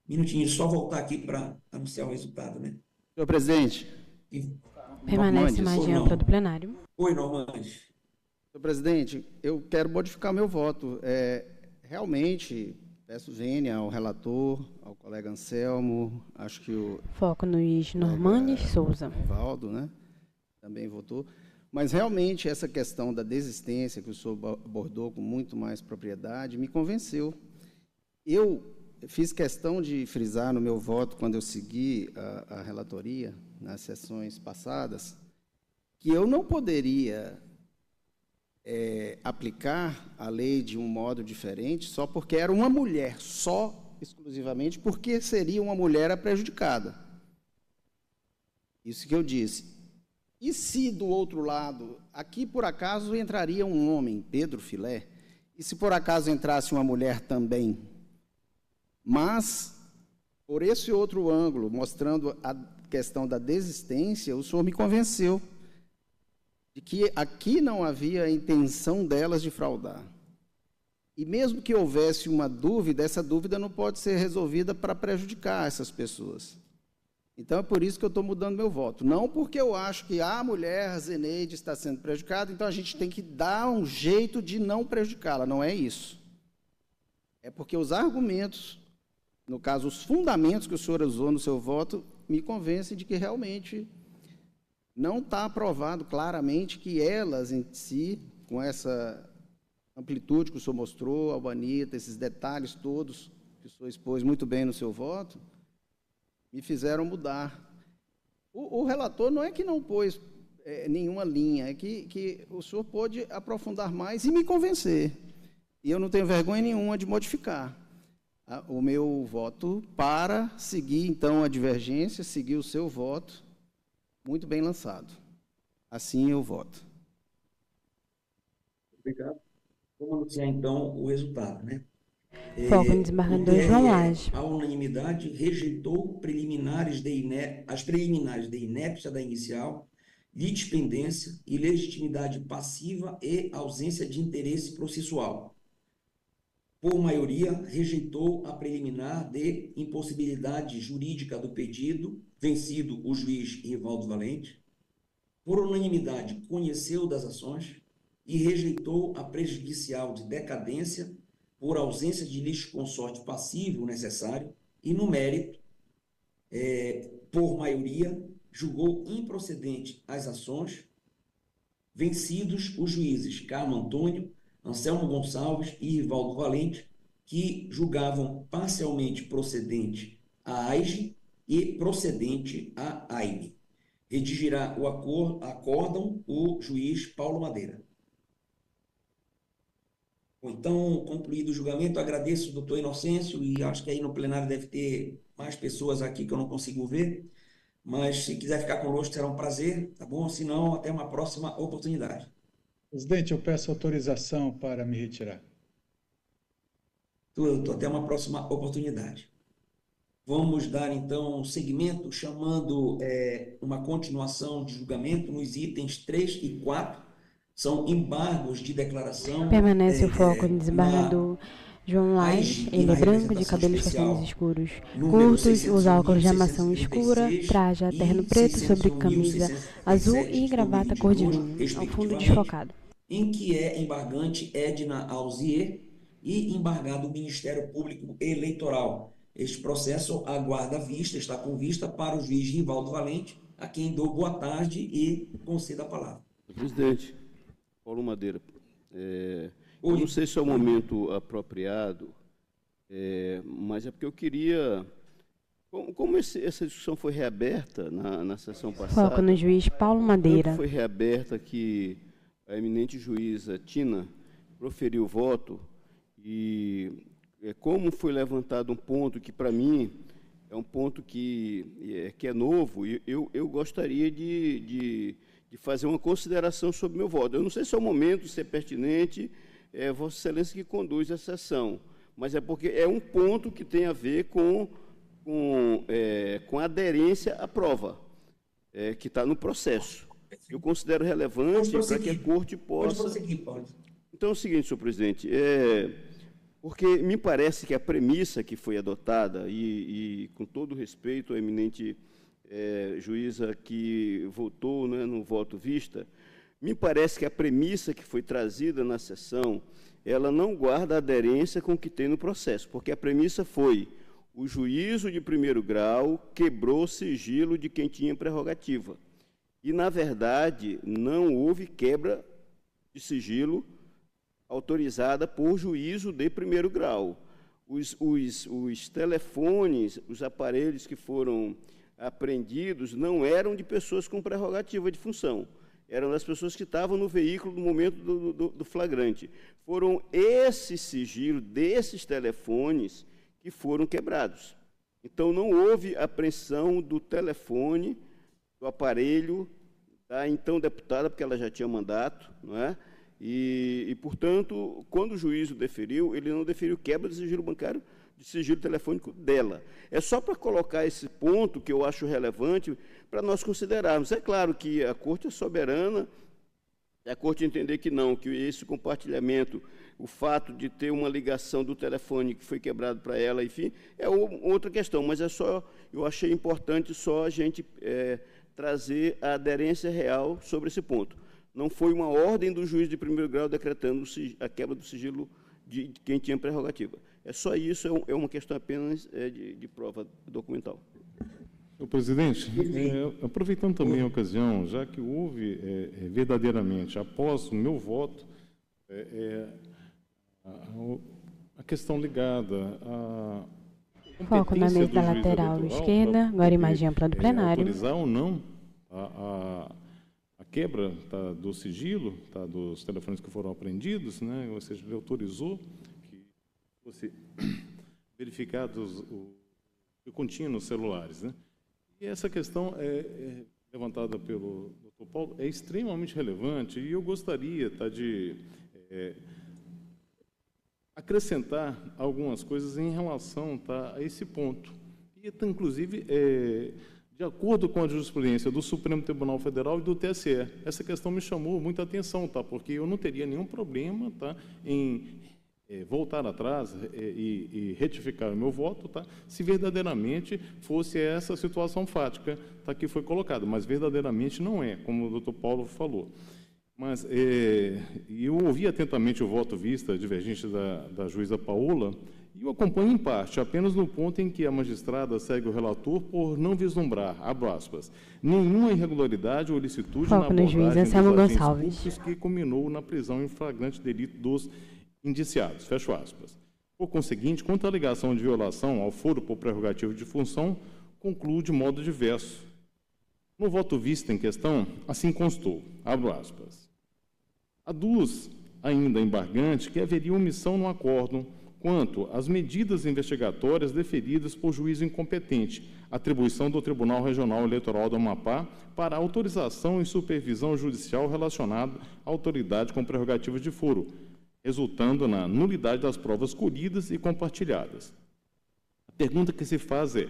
Minutinho, só voltar aqui para anunciar o resultado, né? Senhor presidente. Permanece mais de ampla do plenário. Oi, Normandes. Senhor presidente, eu quero modificar meu voto. Realmente, peço vênia ao relator, ao colega Anselmo, acho que o... Foco no Luiz Normandes Souza. Valdo, né? Também votou. Mas, realmente, essa questão da desistência, que o senhor abordou com muito mais propriedade, me convenceu. Eu fiz questão de frisar no meu voto, quando eu segui a relatoria, nas sessões passadas, que eu não poderia aplicar a lei de um modo diferente só porque era uma mulher, só, exclusivamente, porque seria uma mulher a prejudicada. Isso que eu disse. E se, do outro lado, aqui, por acaso, entraria um homem, Pedro Filé, e se, por acaso, entrasse uma mulher também, mas, por esse outro ângulo, mostrando a questão da desistência, o senhor me convenceu de que aqui não havia a intenção delas de fraudar. E mesmo que houvesse uma dúvida, essa dúvida não pode ser resolvida para prejudicar essas pessoas. Então, é por isso que eu estou mudando meu voto. Não porque eu acho que a mulher Zeneide está sendo prejudicada, então a gente tem que dar um jeito de não prejudicá-la. Não é isso. É porque os argumentos, no caso, os fundamentos que o senhor usou no seu voto, me convencem de que realmente não está aprovado claramente que elas em si, com essa amplitude que o senhor mostrou, Albanita, esses detalhes todos que o senhor expôs muito bem no seu voto, me fizeram mudar. O relator não é que não pôs nenhuma linha. É que o senhor pôde aprofundar mais e me convencer. E eu não tenho vergonha nenhuma de modificar o meu voto para seguir, então, a divergência, seguir o seu voto. Muito bem lançado. Assim eu voto. Obrigado. Vamos anunciar, então, o resultado, né? Foco no O desembargador João TRE, Lage. à unanimidade, rejeitou as preliminares de inépcia da inicial, litispendência, ilegitimidade passiva e ausência de interesse processual. Por maioria, rejeitou a preliminar de impossibilidade jurídica do pedido, vencido o juiz Rivaldo Valente. Por unanimidade, conheceu das ações e rejeitou a prejudicial de decadência por ausência de litisconsorte passivo necessário e, no mérito, por maioria, julgou improcedente as ações, vencidos os juízes Carmo Antônio, Anselmo Gonçalves e Rivaldo Valente, que julgavam parcialmente procedente a AIGE e procedente a AIME. Redigirá o acórdão o juiz Paulo Madeira. Então, concluído o julgamento, agradeço ao doutor Inocêncio, e acho que aí no plenário deve ter mais pessoas aqui que eu não consigo ver, mas se quiser ficar conosco será um prazer, tá bom? Se não, até uma próxima oportunidade. Presidente, eu peço autorização para me retirar. Até uma próxima oportunidade. Vamos dar, então, seguimento, chamando uma continuação de julgamento nos itens 3 e 4, são embargos de declaração. Permanece o foco no desembargador João Lage. Ele é branco, de cabelos castanhos escuros curtos, usa óculos de armação escura, traja terno preto sobre camisa azul e gravata cor de vinho, ao fundo desfocado. Em que é embargante Edna Alzier e embargado o Ministério Público Eleitoral. Este processo aguarda vista, está com vista para o juiz Rivaldo Valente, a quem dou boa tarde e concedo a palavra. Presidente, Paulo Madeira, eu não sei se é o momento apropriado, mas é porque eu queria... Como essa discussão foi reaberta na sessão passada... Foco no juiz Paulo Madeira. Foi reaberta que a eminente juíza Tina proferiu o voto e como foi levantado um ponto que, para mim, é um ponto que é novo, eu gostaria de fazer uma consideração sobre o meu voto. Eu não sei se é o momento, se é pertinente, Vossa Excelência que conduz a sessão, mas é porque é um ponto que tem a ver com a aderência à prova, que está no processo. Eu considero relevante para que a Corte possa... Pode prosseguir, Paulo. Então é o seguinte, senhor presidente, porque me parece que a premissa que foi adotada, e com todo respeito à eminente juíza que votou, né, no voto vista, me parece que a premissa que foi trazida na sessão, ela não guarda aderência com o que tem no processo, porque a premissa foi: o juízo de primeiro grau quebrou o sigilo de quem tinha prerrogativa. E, na verdade, não houve quebra de sigilo autorizada por juízo de primeiro grau. Os telefones, os aparelhos que foram apreendidos não eram de pessoas com prerrogativa de função, eram das pessoas que estavam no veículo no momento do flagrante. Foram esse sigilo desses telefones que foram quebrados. Então, não houve apreensão do telefone, do aparelho da então deputada, porque ela já tinha mandato, não é? E, portanto, quando o juízo deferiu, ele não deferiu quebra de sigilo bancário, de sigilo telefônico dela. É só para colocar esse ponto que eu acho relevante para nós considerarmos. É claro que a Corte é soberana, a Corte entender que não, que esse compartilhamento, o fato de ter uma ligação do telefone que foi quebrado para ela, enfim, é outra questão, mas é só, eu achei importante só a gente trazer a aderência real sobre esse ponto. Não foi uma ordem do juiz de primeiro grau decretando a quebra do sigilo de quem tinha prerrogativa. É só isso, é uma questão apenas de prova documental. Senhor presidente, aproveitando também a ocasião, já que houve verdadeiramente, após o meu voto, a questão ligada à foco na mesa da lateral esquerda, agora imagem ampla do plenário. Autorizar ou não a quebra do sigilo, dos telefones que foram apreendidos, né? Ou seja, ele autorizou que fosse verificados o continha nos celulares, né? E essa questão levantada pelo Dr. Paulo é extremamente relevante e eu gostaria de acrescentar algumas coisas em relação a esse ponto. E, inclusive, de acordo com a jurisprudência do Supremo Tribunal Federal e do TSE, essa questão me chamou muita atenção, porque eu não teria nenhum problema em voltar atrás e retificar o meu voto, se verdadeiramente fosse essa situação fática que foi colocada, mas verdadeiramente não é, como o Dr. Paulo falou. Mas eu ouvi atentamente o voto vista divergente da juíza Paola e eu acompanho em parte, apenas no ponto em que a magistrada segue o relator por não vislumbrar, abro aspas, nenhuma irregularidade ou ilicitude na abordagem dos agentes públicos que culminou na prisão em flagrante delito dos indiciados, fecho aspas. Por conseguinte, quanto à alegação de violação ao foro por prerrogativa de função, concluo de modo diverso. No voto visto em questão, assim constou, abro aspas, aduz ainda embargante que haveria omissão no acórdão quanto às medidas investigatórias deferidas por juízo incompetente, atribuição do Tribunal Regional Eleitoral do Amapá para autorização e supervisão judicial relacionada à autoridade com prerrogativa de foro, resultando na nulidade das provas colhidas e compartilhadas. A pergunta que se faz é,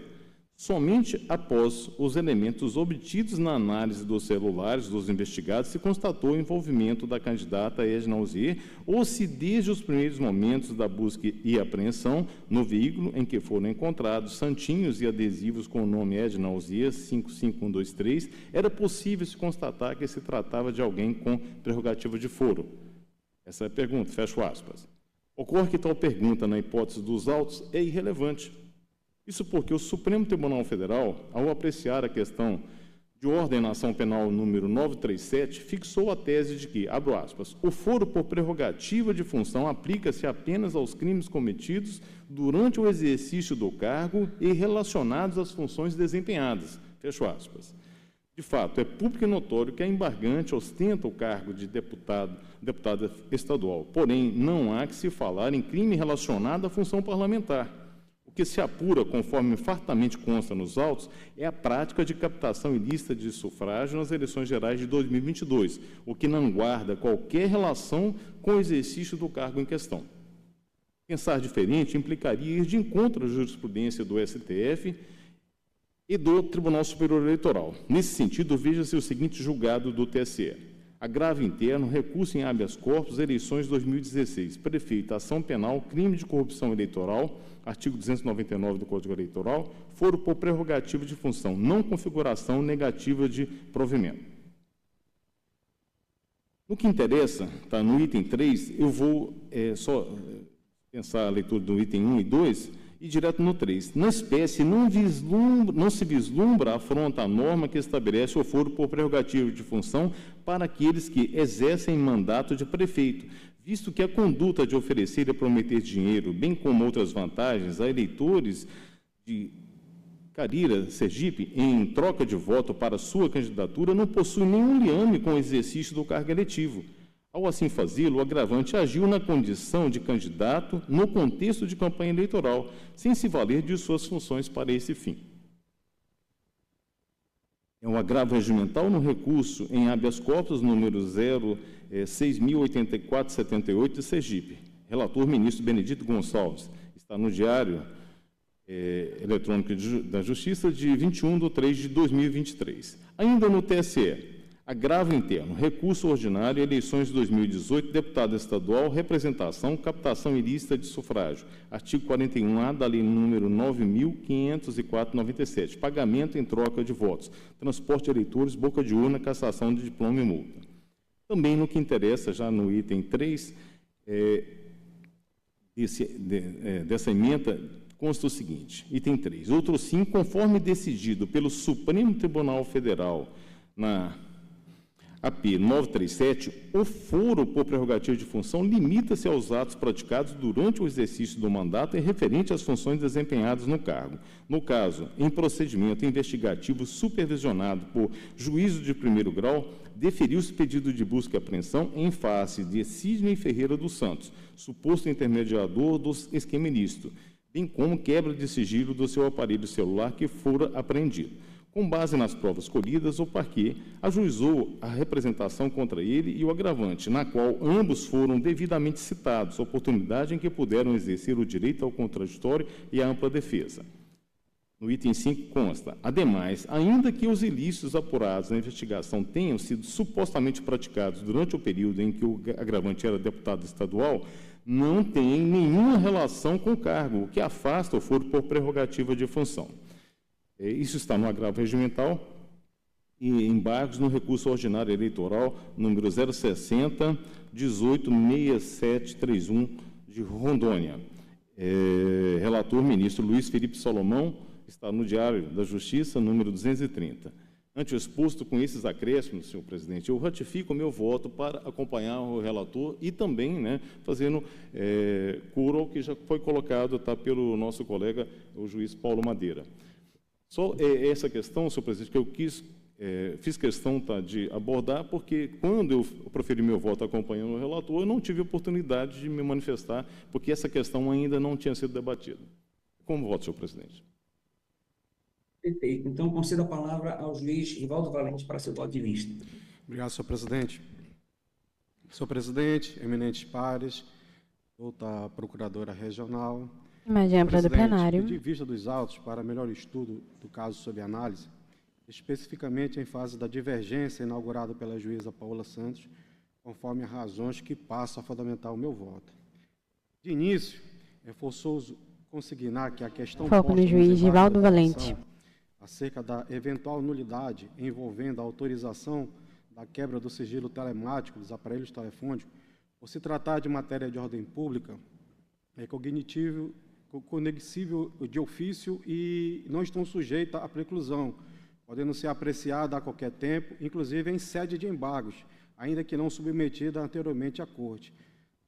somente após os elementos obtidos na análise dos celulares dos investigados se constatou o envolvimento da candidata Edna Alzier ou se desde os primeiros momentos da busca e apreensão no veículo em que foram encontrados santinhos e adesivos com o nome Edna Alzier 55123, era possível se constatar que se tratava de alguém com prerrogativa de foro. Essa é a pergunta, fecho aspas. Ocorre que tal pergunta, na hipótese dos autos, é irrelevante. Isso porque o Supremo Tribunal Federal, ao apreciar a questão de ordenação penal número 937, fixou a tese de que, abro aspas, o foro por prerrogativa de função aplica-se apenas aos crimes cometidos durante o exercício do cargo e relacionados às funções desempenhadas, fecho aspas. De fato, é público e notório que a embargante ostenta o cargo de deputada estadual, porém, não há que se falar em crime relacionado à função parlamentar. O que se apura, conforme fartamente consta nos autos, é a prática de captação ilícita de sufrágio nas eleições gerais de 2022, o que não guarda qualquer relação com o exercício do cargo em questão. Pensar diferente implicaria ir de encontro à jurisprudência do STF e do Tribunal Superior Eleitoral. Nesse sentido, veja-se o seguinte julgado do TSE. Agravo interno, recurso em habeas corpus, eleições 2016, prefeito, ação penal, crime de corrupção eleitoral, artigo 299 do Código Eleitoral, foro por prerrogativa de função, não configuração negativa de provimento. No que interessa, no item 3, eu vou só pensar a leitura do item 1 e 2, e direto no 3. Na espécie, não se vislumbra a afronta à norma que estabelece o foro por prerrogativa de função para aqueles que exercem mandato de prefeito, visto que a conduta de oferecer e prometer dinheiro, bem como outras vantagens a eleitores de Carira, Sergipe, em troca de voto para sua candidatura, não possui nenhum liame com o exercício do cargo eletivo. Ao assim fazê-lo, o agravante agiu na condição de candidato no contexto de campanha eleitoral, sem se valer de suas funções para esse fim. É um agravo regimental no recurso em habeas corpus número 0608478 de Sergipe. Relator ministro Benedito Gonçalves. Está no Diário Eletrônico da Justiça de 21/3/2023. Ainda no TSE. Agravo interno, recurso ordinário, eleições de 2018, deputado estadual, representação, captação ilícita de sufrágio. Artigo 41A da Lei número 9.504/97, pagamento em troca de votos, transporte de eleitores, boca de urna, cassação de diploma e multa. Também no que interessa, já no item 3, dessa emenda, consta o seguinte, item 3, outro sim, conforme decidido pelo Supremo Tribunal Federal na AP 937, o foro por prerrogativa de função limita-se aos atos praticados durante o exercício do mandato e referente às funções desempenhadas no cargo. No caso, em procedimento investigativo supervisionado por juízo de primeiro grau, deferiu-se pedido de busca e apreensão em face de Sidney Ferreira dos Santos, suposto intermediador do esquema ilícito, bem como quebra de sigilo do seu aparelho celular que fora apreendido. Com base nas provas colhidas, o parquê ajuizou a representação contra ele e o agravante, na qual ambos foram devidamente citados, oportunidade em que puderam exercer o direito ao contraditório e à ampla defesa. No item 5 consta, ademais, ainda que os ilícitos apurados na investigação tenham sido supostamente praticados durante o período em que o agravante era deputado estadual, não tem nenhuma relação com o cargo, o que afasta o foro por prerrogativa de função. Isso está no agravo regimental e embargos no recurso ordinário eleitoral número 060-186731 de Rondônia. Relator, ministro Luiz Felipe Solomão, está no Diário da Justiça, número 230. Ante o exposto com esses acréscimos, senhor presidente, eu ratifico o meu voto para acompanhar o relator e também, fazendo coro ao que já foi colocado pelo nosso colega, o juiz Paulo Madeira. Só essa questão, senhor presidente, que eu fiz questão de abordar, porque quando eu proferi meu voto acompanhando o relator, eu não tive oportunidade de me manifestar, porque essa questão ainda não tinha sido debatida. Como voto, senhor presidente? Perfeito. Então, concedo a palavra ao juiz Rivaldo Valente para seu voto de vista. Obrigado, senhor presidente. Senhor presidente, eminentes pares, doutora procuradora regional. Imagem ampla do plenário. De vista dos autos para melhor estudo do caso sob análise, especificamente em fase da divergência inaugurada pela juíza Paola Santos, conforme as razões que passam a fundamentar o meu voto. De início, é forçoso consignar que a questão foco no juiz Rivaldo Valente acerca da eventual nulidade envolvendo a autorização da quebra do sigilo telemático dos aparelhos telefônicos, por se tratar de matéria de ordem pública, é cognitivo, conexível de ofício e não estão sujeitas à preclusão, podendo ser apreciada a qualquer tempo, inclusive em sede de embargos, ainda que não submetida anteriormente à Corte.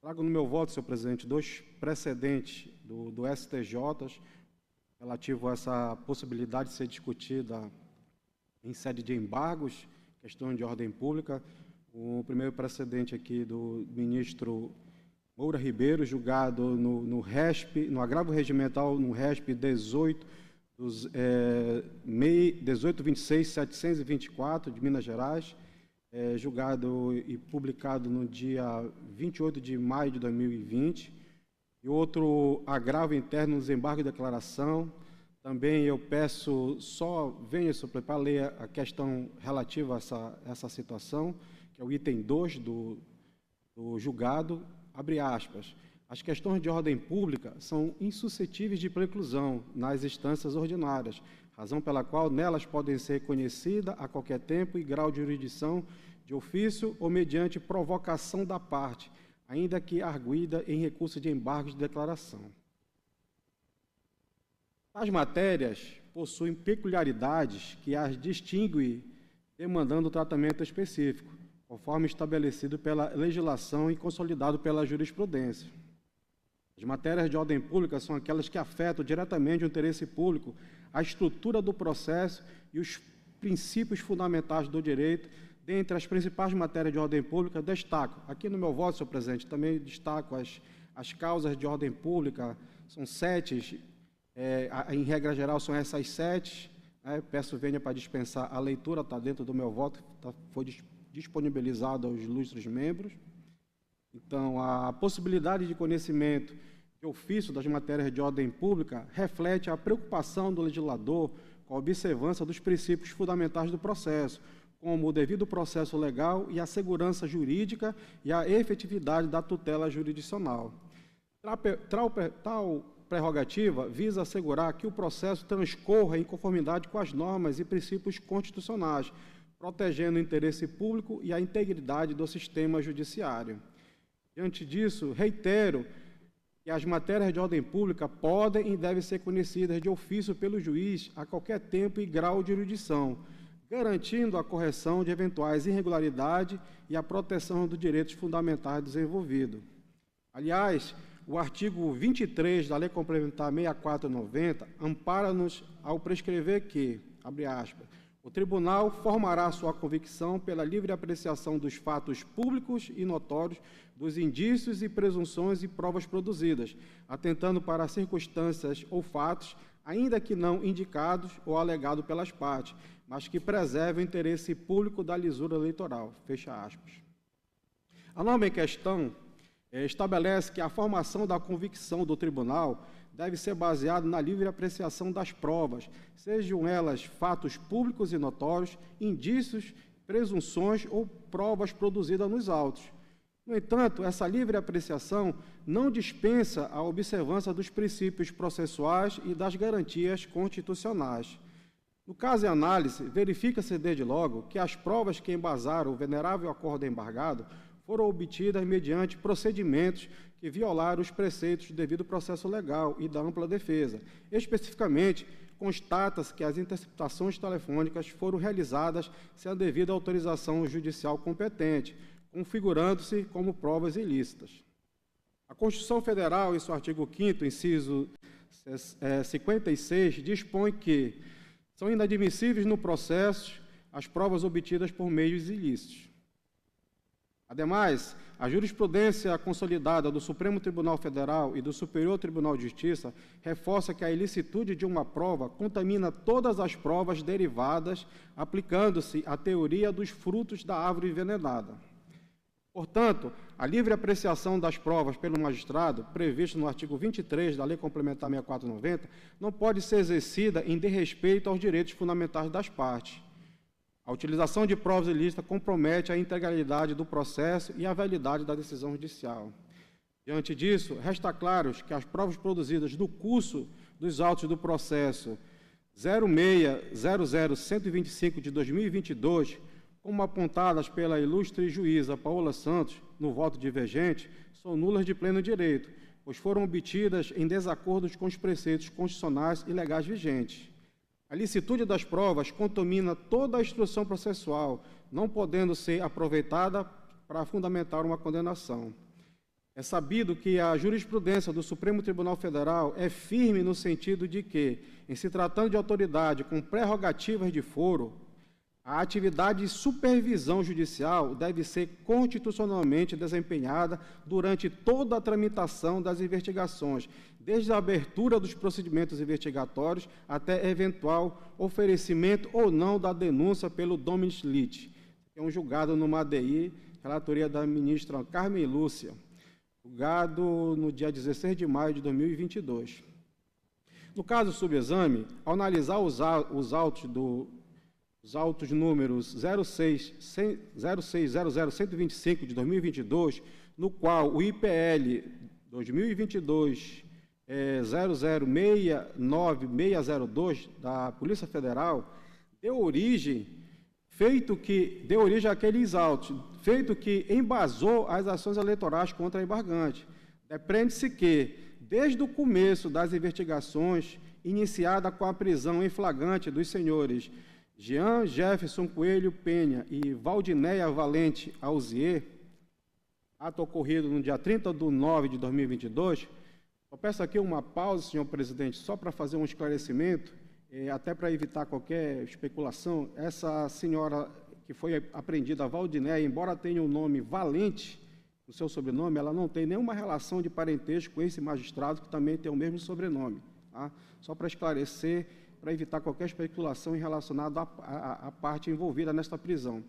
Trago no meu voto, senhor presidente, dois precedentes do STJ relativo a essa possibilidade de ser discutida em sede de embargos, questão de ordem pública. O primeiro precedente aqui do ministro Moura Ribeiro, julgado no RESP, no agravo regimental, no RESP 18.26.724, de Minas Gerais, julgado e publicado no dia 28 de maio de 2020. E outro agravo interno nos embargos de declaração. Também eu peço, para ler a questão relativa a essa situação, que é o item 2 do julgado, abre aspas, as questões de ordem pública são insuscetíveis de preclusão nas instâncias ordinárias, razão pela qual nelas podem ser conhecidas a qualquer tempo e grau de jurisdição de ofício ou mediante provocação da parte, ainda que arguida em recurso de embargo de declaração. As matérias possuem peculiaridades que as distinguem, demandando tratamento específico, conforme estabelecido pela legislação e consolidado pela jurisprudência. As matérias de ordem pública são aquelas que afetam diretamente o interesse público, a estrutura do processo e os princípios fundamentais do direito. Dentre as principais matérias de ordem pública, destaco, aqui no meu voto, senhor presidente, também destaco as causas de ordem pública, são 7, em regra geral são essas 7, peço venha para dispensar a leitura, está dentro do meu voto, foi disponibilizado aos ilustres membros. Então, a possibilidade de conhecimento de ofício das matérias de ordem pública reflete a preocupação do legislador com a observância dos princípios fundamentais do processo, como o devido processo legal e a segurança jurídica e a efetividade da tutela jurisdicional. Tal prerrogativa visa assegurar que o processo transcorra em conformidade com as normas e princípios constitucionais, protegendo o interesse público e a integridade do sistema judiciário. Diante disso, reitero que as matérias de ordem pública podem e devem ser conhecidas de ofício pelo juiz a qualquer tempo e grau de jurisdição, garantindo a correção de eventuais irregularidades e a proteção dos direitos fundamentais desenvolvidos. Aliás, o artigo 23 da Lei Complementar 6490 ampara-nos ao prescrever que, abre aspas, O tribunal formará sua convicção pela livre apreciação dos fatos públicos e notórios, dos indícios e presunções e provas produzidas, atentando para circunstâncias ou fatos, ainda que não indicados ou alegados pelas partes, mas que preservem o interesse público da lisura eleitoral. Fecha aspas. A norma em questão estabelece que a formação da convicção do tribunal deve ser baseada na livre apreciação das provas, sejam elas fatos públicos e notórios, indícios, presunções ou provas produzidas nos autos. No entanto, essa livre apreciação não dispensa a observância dos princípios processuais e das garantias constitucionais. No caso em análise, verifica-se desde logo que as provas que embasaram o venerável acordo embargado foram obtidas mediante procedimentos que violaram os preceitos do devido processo legal e da ampla defesa. Especificamente, constata-se que as interceptações telefônicas foram realizadas sem a devida autorização judicial competente, configurando-se como provas ilícitas. A Constituição Federal, em seu artigo 5º, inciso 56, dispõe que são inadmissíveis no processo as provas obtidas por meios ilícitos. Ademais, a jurisprudência consolidada do Supremo Tribunal Federal e do Superior Tribunal de Justiça reforça que a ilicitude de uma prova contamina todas as provas derivadas, aplicando-se a teoria dos frutos da árvore envenenada. Portanto, a livre apreciação das provas pelo magistrado, previsto no artigo 23 da Lei Complementar 6490, não pode ser exercida em desrespeito aos direitos fundamentais das partes. A utilização de provas ilícitas compromete a integralidade do processo e a validade da decisão judicial. Diante disso, resta claro que as provas produzidas no curso dos autos do processo 06.00.125 de 2022, como apontadas pela ilustre juíza Paola Santos, no voto divergente, são nulas de pleno direito, pois foram obtidas em desacordo com os preceitos constitucionais e legais vigentes. A licitude das provas contamina toda a instrução processual, não podendo ser aproveitada para fundamentar uma condenação. É sabido que a jurisprudência do Supremo Tribunal Federal é firme no sentido de que, em se tratando de autoridade com prerrogativas de foro, a atividade de supervisão judicial deve ser constitucionalmente desempenhada durante toda a tramitação das investigações, desde a abertura dos procedimentos investigatórios até eventual oferecimento ou não da denúncia pelo dominus litis, que é um julgado no ADI, relatoria da ministra Carmen Lúcia, julgado no dia 16 de maio de 2022. No caso do subexame, ao analisar os autos números 06.00.125 de 2022, no qual o IPL 2022 0069602 da Polícia Federal deu origem àqueles autos, feito que embasou as ações eleitorais contra a embargante. Depreende-se que, desde o começo das investigações, iniciada com a prisão em flagrante dos senhores Jean Jefferson Coelho Penha e Valdinéia Valente Alzier, ato ocorrido no dia 30/9 de 2022, eu peço aqui uma pausa, senhor presidente, só para fazer um esclarecimento, até para evitar qualquer especulação. Essa senhora que foi apreendida, Valdinéia, embora tenha o nome Valente no seu sobrenome, ela não tem nenhuma relação de parentesco com esse magistrado, que também tem o mesmo sobrenome. Tá? Só para esclarecer, para evitar qualquer especulação relacionada à parte envolvida nesta prisão.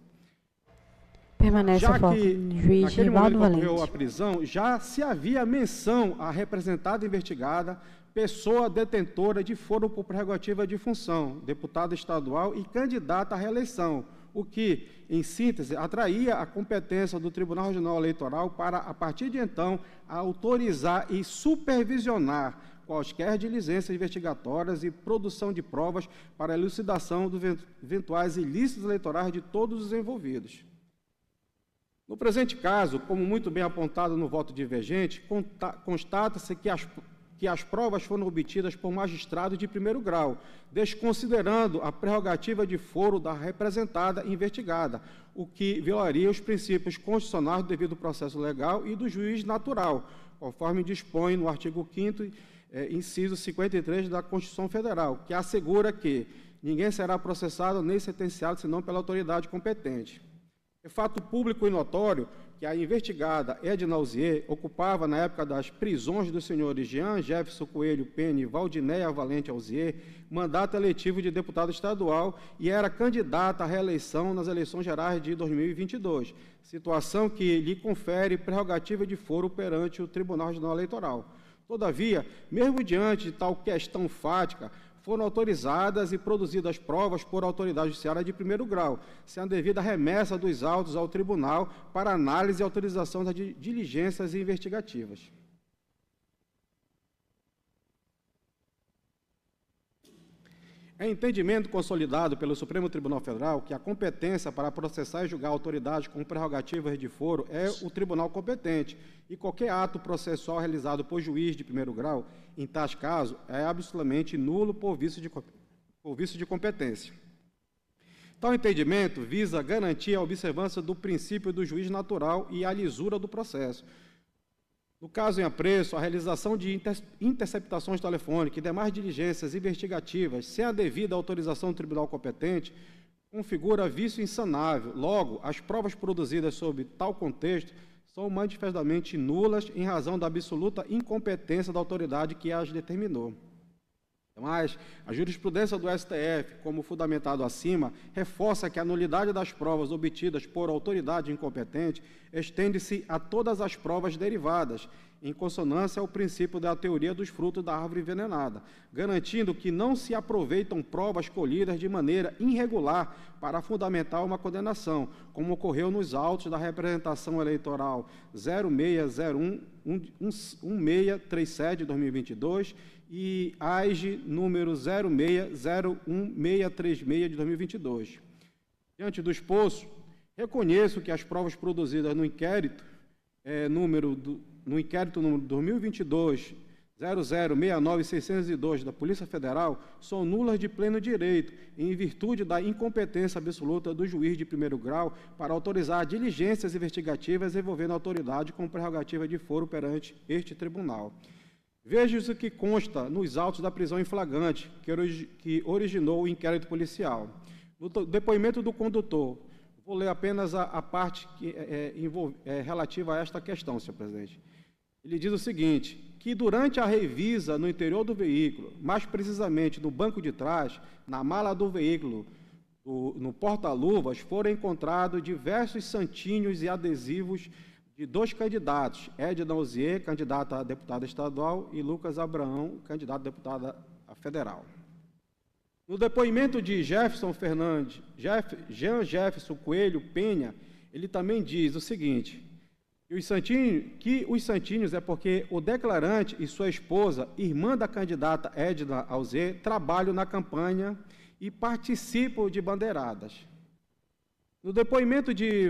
Permanece já foco. Que, Juiz naquele Rivaldo momento que ocorreu Valente. a prisão, já se havia menção à representada investigada, pessoa detentora de foro por prerrogativa de função, deputada estadual e candidata à reeleição, o que, em síntese, atraía a competência do Tribunal Regional Eleitoral para, a partir de então, autorizar e supervisionar quaisquer diligências investigatórias e produção de provas para a elucidação dos eventuais ilícitos eleitorais de todos os envolvidos. No presente caso, como muito bem apontado no voto divergente, constata-se que as provas foram obtidas por magistrado de primeiro grau, desconsiderando a prerrogativa de foro da representada investigada, o que violaria os princípios constitucionais do devido processo legal e do juiz natural, conforme dispõe no artigo 5º, inciso 53 da Constituição Federal, que assegura que ninguém será processado nem sentenciado senão pela autoridade competente. É fato público e notório que a investigada Edna Alzier ocupava, na época das prisões dos senhores Jean Jefferson Coelho Penha e Valdinéia Valente Alzier, mandato eletivo de deputado estadual e era candidata à reeleição nas eleições gerais de 2022, situação que lhe confere prerrogativa de foro perante o Tribunal Regional Eleitoral. Todavia, mesmo diante de tal questão fática, foram autorizadas e produzidas provas por autoridade judiciária de primeiro grau, sendo devida a remessa dos autos ao tribunal para análise e autorização das diligências investigativas. É entendimento consolidado pelo Supremo Tribunal Federal que a competência para processar e julgar autoridades com prerrogativas de foro é o tribunal competente e qualquer ato processual realizado por juiz de primeiro grau, em tais casos, é absolutamente nulo por vício de competência. Tal entendimento visa garantir a observância do princípio do juiz natural e a lisura do processo. No caso em apreço, a realização de interceptações telefônicas e demais diligências investigativas sem a devida autorização do tribunal competente configura vício insanável. Logo, as provas produzidas sob tal contexto são manifestamente nulas em razão da absoluta incompetência da autoridade que as determinou. Mas a jurisprudência do STF, como fundamentado acima, reforça que a nulidade das provas obtidas por autoridade incompetente estende-se a todas as provas derivadas, em consonância ao princípio da teoria dos frutos da árvore envenenada, garantindo que não se aproveitam provas colhidas de maneira irregular para fundamentar uma condenação, como ocorreu nos autos da representação eleitoral 0601-1637 de 2022 e AIGE número 0601-636 de 2022. Diante do exposto, reconheço que as provas produzidas no inquérito número 2022 0069-602 da Polícia Federal são nulas de pleno direito, em virtude da incompetência absoluta do juiz de primeiro grau para autorizar diligências investigativas envolvendo a autoridade com prerrogativa de foro perante este tribunal. Veja o que consta nos autos da prisão em flagrante, que originou o inquérito policial. No depoimento do condutor, vou ler apenas a parte que relativa a esta questão, senhor presidente. Ele diz o seguinte, que durante a revisa no interior do veículo, mais precisamente no banco de trás, na mala do veículo, no porta-luvas, foram encontrados diversos santinhos e adesivos de dois candidatos, Edna Alzier, candidata a deputada estadual, e Lucas Abraão, candidato a deputada federal. No depoimento de Jean Jefferson Coelho Penha, ele também diz o seguinte, que os santinhos é porque o declarante e sua esposa, irmã da candidata Edna Alzier, trabalham na campanha e participam de bandeiradas. No depoimento de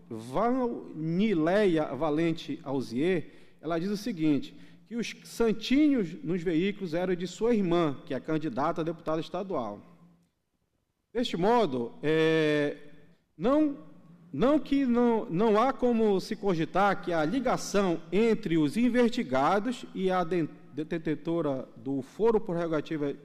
Valnileia Valente Alzier, ela diz o seguinte, que os santinhos nos veículos eram de sua irmã, que é candidata a deputada estadual. Deste modo, não há como se cogitar que a ligação entre os investigados e a detentora do foro por prerrogativa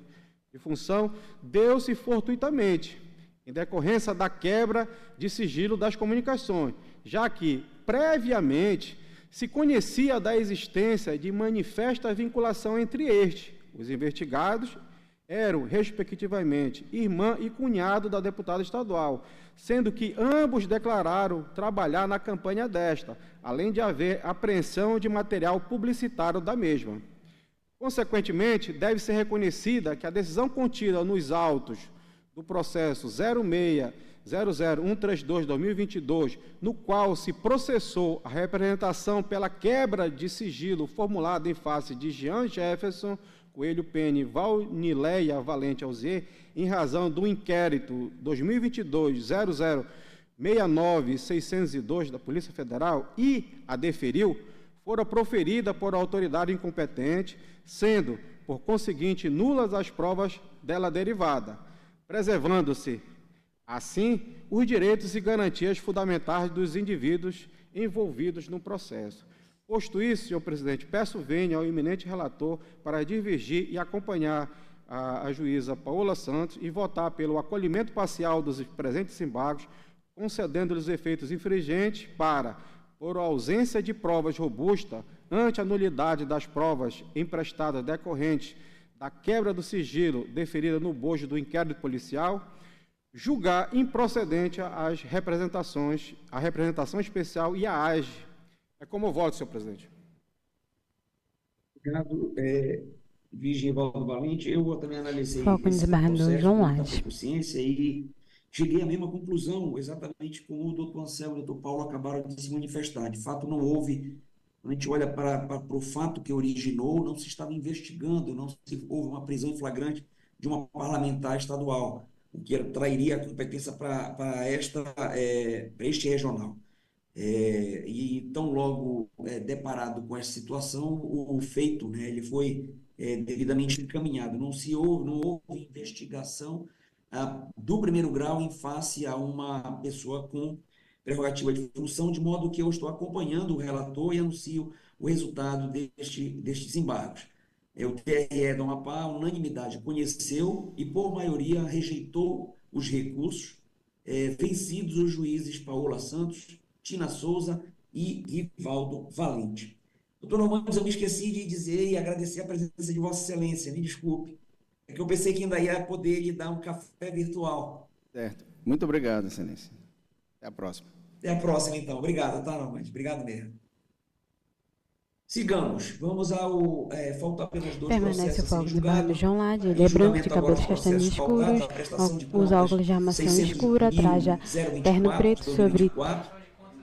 de função deu-se fortuitamente, em decorrência da quebra de sigilo das comunicações, já que, previamente, se conhecia da existência de manifesta vinculação entre estes. Os investigados eram, respectivamente, irmã e cunhado da deputada estadual, sendo que ambos declararam trabalhar na campanha desta, além de haver apreensão de material publicitário da mesma. Consequentemente, deve ser reconhecida que a decisão contida nos autos do processo 06000132-2022, no qual se processou a representação pela quebra de sigilo formulada em face de Jean Jefferson Coelho Penha e Valnileia Valente Alzier, em razão do inquérito 2022-0069-602 da Polícia Federal e a deferiu, fora proferida por autoridade incompetente, sendo, por conseguinte, nulas as provas dela derivada, preservando-se, assim, os direitos e garantias fundamentais dos indivíduos envolvidos no processo. Posto isso, senhor presidente, peço vênia ao eminente relator para divergir e acompanhar a juíza Paola Santos e votar pelo acolhimento parcial dos presentes embargos, concedendo-lhes efeitos infringentes para, por ausência de provas robustas, ante a nulidade das provas emprestadas decorrentes da quebra do sigilo deferida no bojo do inquérito policial, julgar improcedente a representação especial e a AGE. É como eu voto, senhor presidente. Obrigado, juiz Rivaldo Valente. Eu também analisei Foco no esse desembargador processo João com muita Lage. proficiência e cheguei à mesma conclusão, exatamente como o doutor Anselmo e o doutor Paulo acabaram de se manifestar. De fato, não houve, quando a gente olha para o fato que originou, não se estava investigando, não se houve uma prisão em flagrante de uma parlamentar estadual, o que trairia a competência para este regional. E tão logo deparado com essa situação, o feito, né, ele foi devidamente encaminhado. Não houve investigação do primeiro grau em face a uma pessoa com prerrogativa de função, de modo que eu estou acompanhando o relator e anuncio o resultado destes embargos. O TRE do Amapá, unanimidade, conheceu e, por maioria, rejeitou os recursos vencidos os juízes Paola Santos, Tina Souza e Rivaldo Valente. Doutor Normandes, eu me esqueci de dizer e agradecer a presença de Vossa Excelência, me desculpe. É que eu pensei que ainda ia poder lhe dar um café virtual. Certo. Muito obrigado, Excelência. Até a próxima. Até a próxima, então. Obrigado, tá, Normandes? Obrigado mesmo. Sigamos. Vamos ao... falta apenas dois Permanece o processos foco em do julgado. barro João Lage. Ele é branco, de cabelos castanhos escuros, usa óculos de armação escura, traja terno preto sobre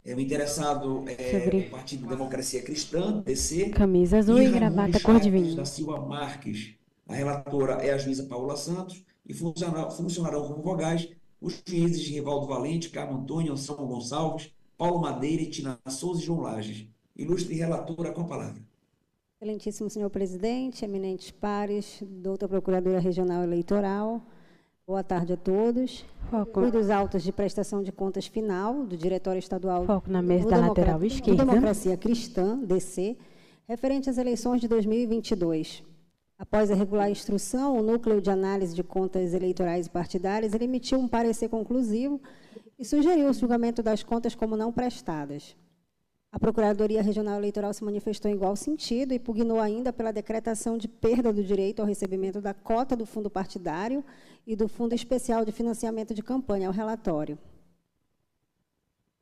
o interessado o Partido Democracia Cristã, DC. camisa azul e gravata cor de vinho. Da Silva Marques. A relatora é a juíza Paola Santos e funcionarão como vogais os juízes Rivaldo Valente, Carmo Antônio, Anselmo Gonçalves, Paulo Madeira, Tina Souza e João Lages. Ilustre relatora, com a palavra. Excelentíssimo senhor presidente, eminentes pares, doutora Procuradora Regional Eleitoral, boa tarde a todos. Foco dos autos de prestação de contas final do Diretório Estadual Foco na mesa da lateral esquerda. Democracia Cristã, DC, referente às eleições de 2022. Após a regular instrução, o Núcleo de Análise de Contas Eleitorais e Partidárias ele emitiu um parecer conclusivo e sugeriu o julgamento das contas como não prestadas. A Procuradoria Regional Eleitoral se manifestou em igual sentido e pugnou ainda pela decretação de perda do direito ao recebimento da cota do fundo partidário e do Fundo Especial de Financiamento de Campanha, ao relatório.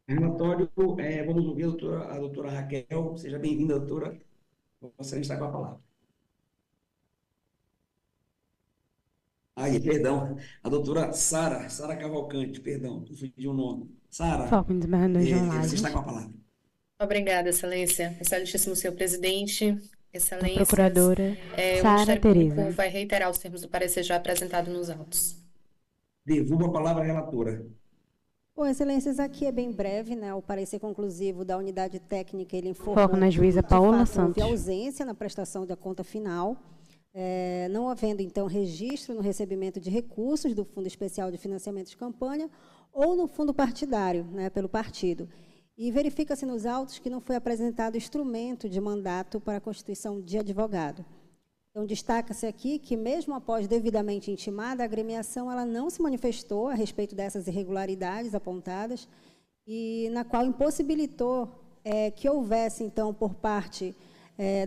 Relatório, vamos ouvir a doutora Raquel. Seja bem-vinda, doutora. Você está com a palavra. Perdão, a doutora Sara Cavalcante, perdão, confundi o nome. Sara, Foco no desembargador João Lage. você está com a palavra. Obrigada, Excelência. Excelentíssimo senhor presidente, Excelências. A procuradora O Sara Ministério Público Tereza. vai reiterar os termos do parecer já apresentado nos autos. Devolvo a palavra à relatora. Bom, Excelências, aqui é bem breve, né? O parecer conclusivo da unidade técnica, ele informou Foco na juíza que, de Paola fato, houve Santos. ausência na prestação da conta final, não havendo, então, registro no recebimento de recursos do Fundo Especial de Financiamento de Campanha ou no fundo partidário, né, pelo partido. E verifica-se nos autos que não foi apresentado instrumento de mandato para a constituição de advogado. Então, destaca-se aqui que, mesmo após devidamente intimada, a agremiação ela não se manifestou a respeito dessas irregularidades apontadas e na qual impossibilitou que houvesse, então, por parte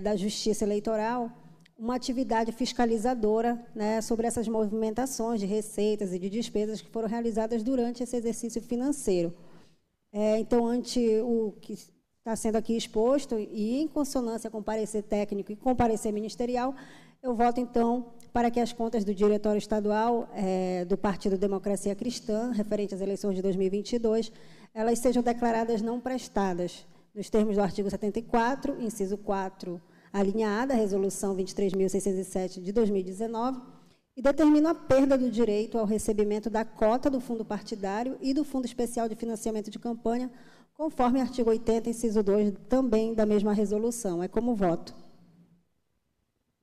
da Justiça Eleitoral, uma atividade fiscalizadora, né, sobre essas movimentações de receitas e de despesas que foram realizadas durante esse exercício financeiro. Então, ante o que está sendo aqui exposto e em consonância com o parecer técnico e com o parecer ministerial, eu voto, então, para que as contas do Diretório Estadual do Partido Democracia Cristã, referente às eleições de 2022, elas sejam declaradas não prestadas, nos termos do artigo 74, inciso 4, a linha A da Resolução 23.607 de 2019, e determina a perda do direito ao recebimento da cota do fundo partidário e do Fundo Especial de Financiamento de Campanha, conforme artigo 80, inciso 2, também da mesma resolução. É como voto.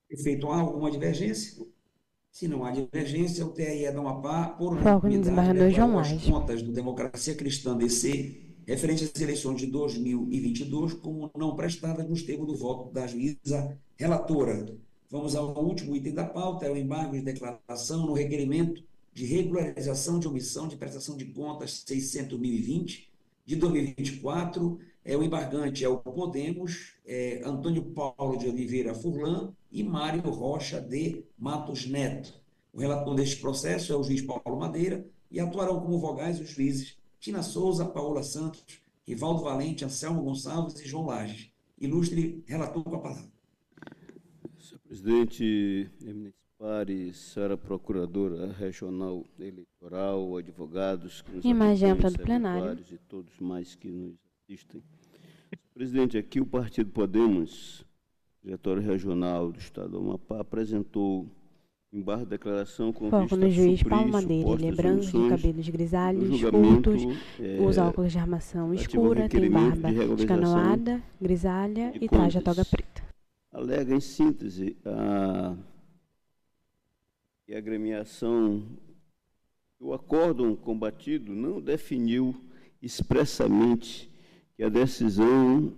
Perfeito. Há alguma divergência? Se não há divergência, o TRE do Amapá, por Foco no desembargador João as Lage. contas do Democracia Cristã DC referente às eleições de 2022 como não prestadas nos termos do voto da juíza relatora. Vamos ao último item da pauta, é o embargo de declaração no requerimento de regularização de omissão de prestação de contas 600.020 de 2024. O embargante é o Podemos, Antônio Paulo de Oliveira Furlan e Mário Rocha de Matos Neto. O relator deste processo é o juiz Paulo Madeira e atuarão como vogais os juízes Tina Souza, Paola Santos, Rivaldo Valente, Anselmo Gonçalves e João Lages. Ilustre relator com a palavra. Senhor presidente, eminentes pares, senhora procuradora regional eleitoral, advogados que nos Imagem ampla do acompanham, plenário. e todos mais que nos assistem. Senhor presidente, aqui o Partido Podemos, diretório regional do Estado do Amapá, apresentou embargo de declaração com Foco vista no a juiz suprir Paulo Madeira. Ele é supostas branco, de omissões cabelos grisalhos, do julgamento, curtos, usa óculos de armação relativo ao escura, tem requerimento barba de regularização escanoada, grisalha de e traja contas. toga preta. Alega, em síntese, que a agremiação, o acórdão combatido não definiu expressamente que a decisão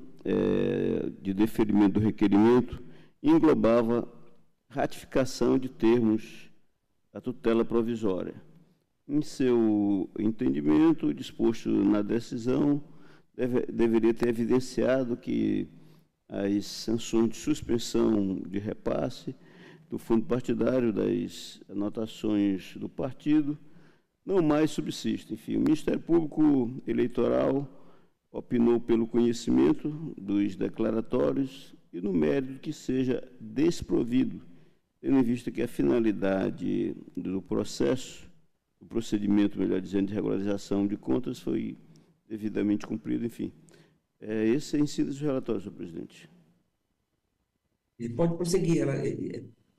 de deferimento do requerimento englobava ratificação de termos da tutela provisória. Em seu entendimento, o disposto na decisão deveria ter evidenciado que as sanções de suspensão de repasse do fundo partidário, das anotações do partido, não mais subsistem. Enfim, o Ministério Público Eleitoral opinou pelo conhecimento dos declaratórios e no mérito que seja desprovido, tendo em vista que a finalidade do processo, do procedimento, melhor dizendo, de regularização de contas foi devidamente cumprido, enfim. Esse é em síntese o relatório, senhor presidente. Ele pode prosseguir.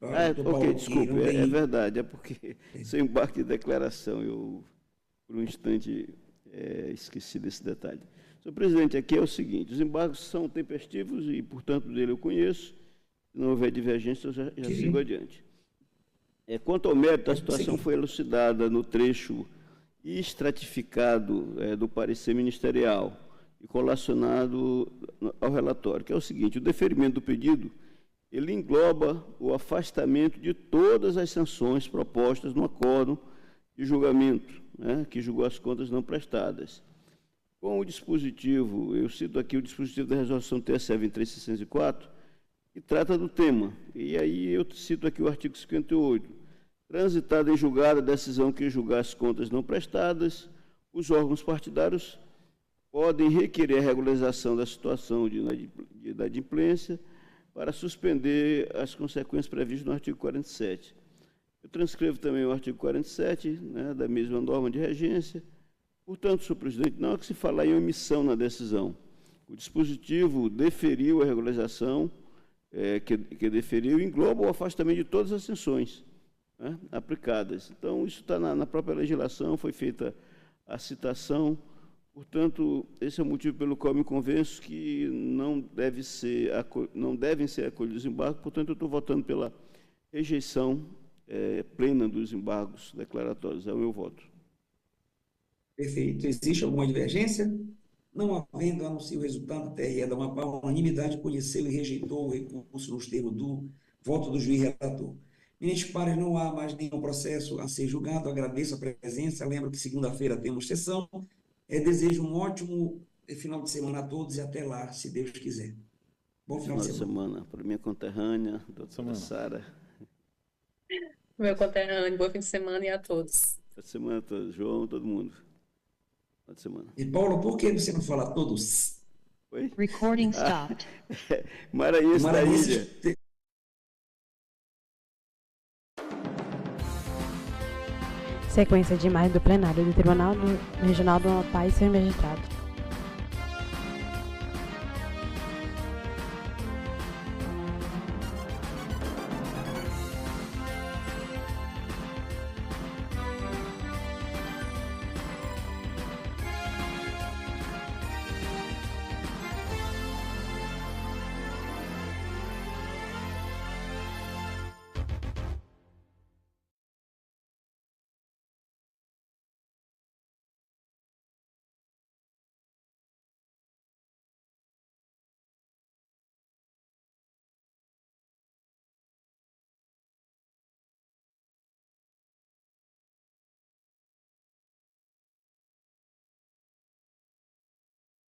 Ok, desculpe, é verdade, é porque sem embarque de declaração, eu, por um instante, esqueci desse detalhe. Senhor presidente, aqui é o seguinte, os embargos são tempestivos e, portanto, dele eu conheço, se não houver divergência, eu já sigo adiante. Quanto ao mérito, a situação foi elucidada no trecho estratificado do parecer ministerial e colacionado ao relatório, que é o seguinte: o deferimento do pedido, ele engloba o afastamento de todas as sanções propostas no acórdão de julgamento, que julgou as contas não prestadas. Com o dispositivo, eu cito aqui o dispositivo da resolução TSE 23604, que trata do tema, e aí eu cito aqui o artigo 58. Transitada em julgado a decisão que julgar as contas não prestadas, os órgãos partidários podem requerer a regularização da situação de inadimplência para suspender as consequências previstas no artigo 47. Eu transcrevo também o artigo 47, da mesma norma de regência. Portanto, senhor presidente, não há que se falar em omissão na decisão. O dispositivo deferiu a regularização, que deferiu, engloba o afastamento de todas as sanções aplicadas. Então, isso está na própria legislação, foi feita a citação. Portanto, esse é o motivo pelo qual me convenço que não devem ser acolhidos os embargos. Portanto, eu estou votando pela rejeição plena dos embargos declaratórios. É o meu voto. Perfeito. Existe alguma divergência? Não havendo, anuncio o resultado. A TRE da Amapá, unanimidade, conheceu e rejeitou o recurso nos termos do voto do juiz relator. Eminentes pares, não há mais nenhum processo a ser julgado. Agradeço a presença. Lembro que segunda-feira temos sessão. Desejo um ótimo final de semana a todos e até lá, se Deus quiser. Bom final de semana. Para minha conterrânea, doutora Sara. Meu conterrâneo, bom fim de semana e a todos. Boa semana a todos. João, todo mundo. Boa semana. E Paulo, por que você não fala todos? Oi? Recording stopped. Maranhense da ilha. Sequência de imagens do plenário do Tribunal Regional do Amapá e seus magistrados.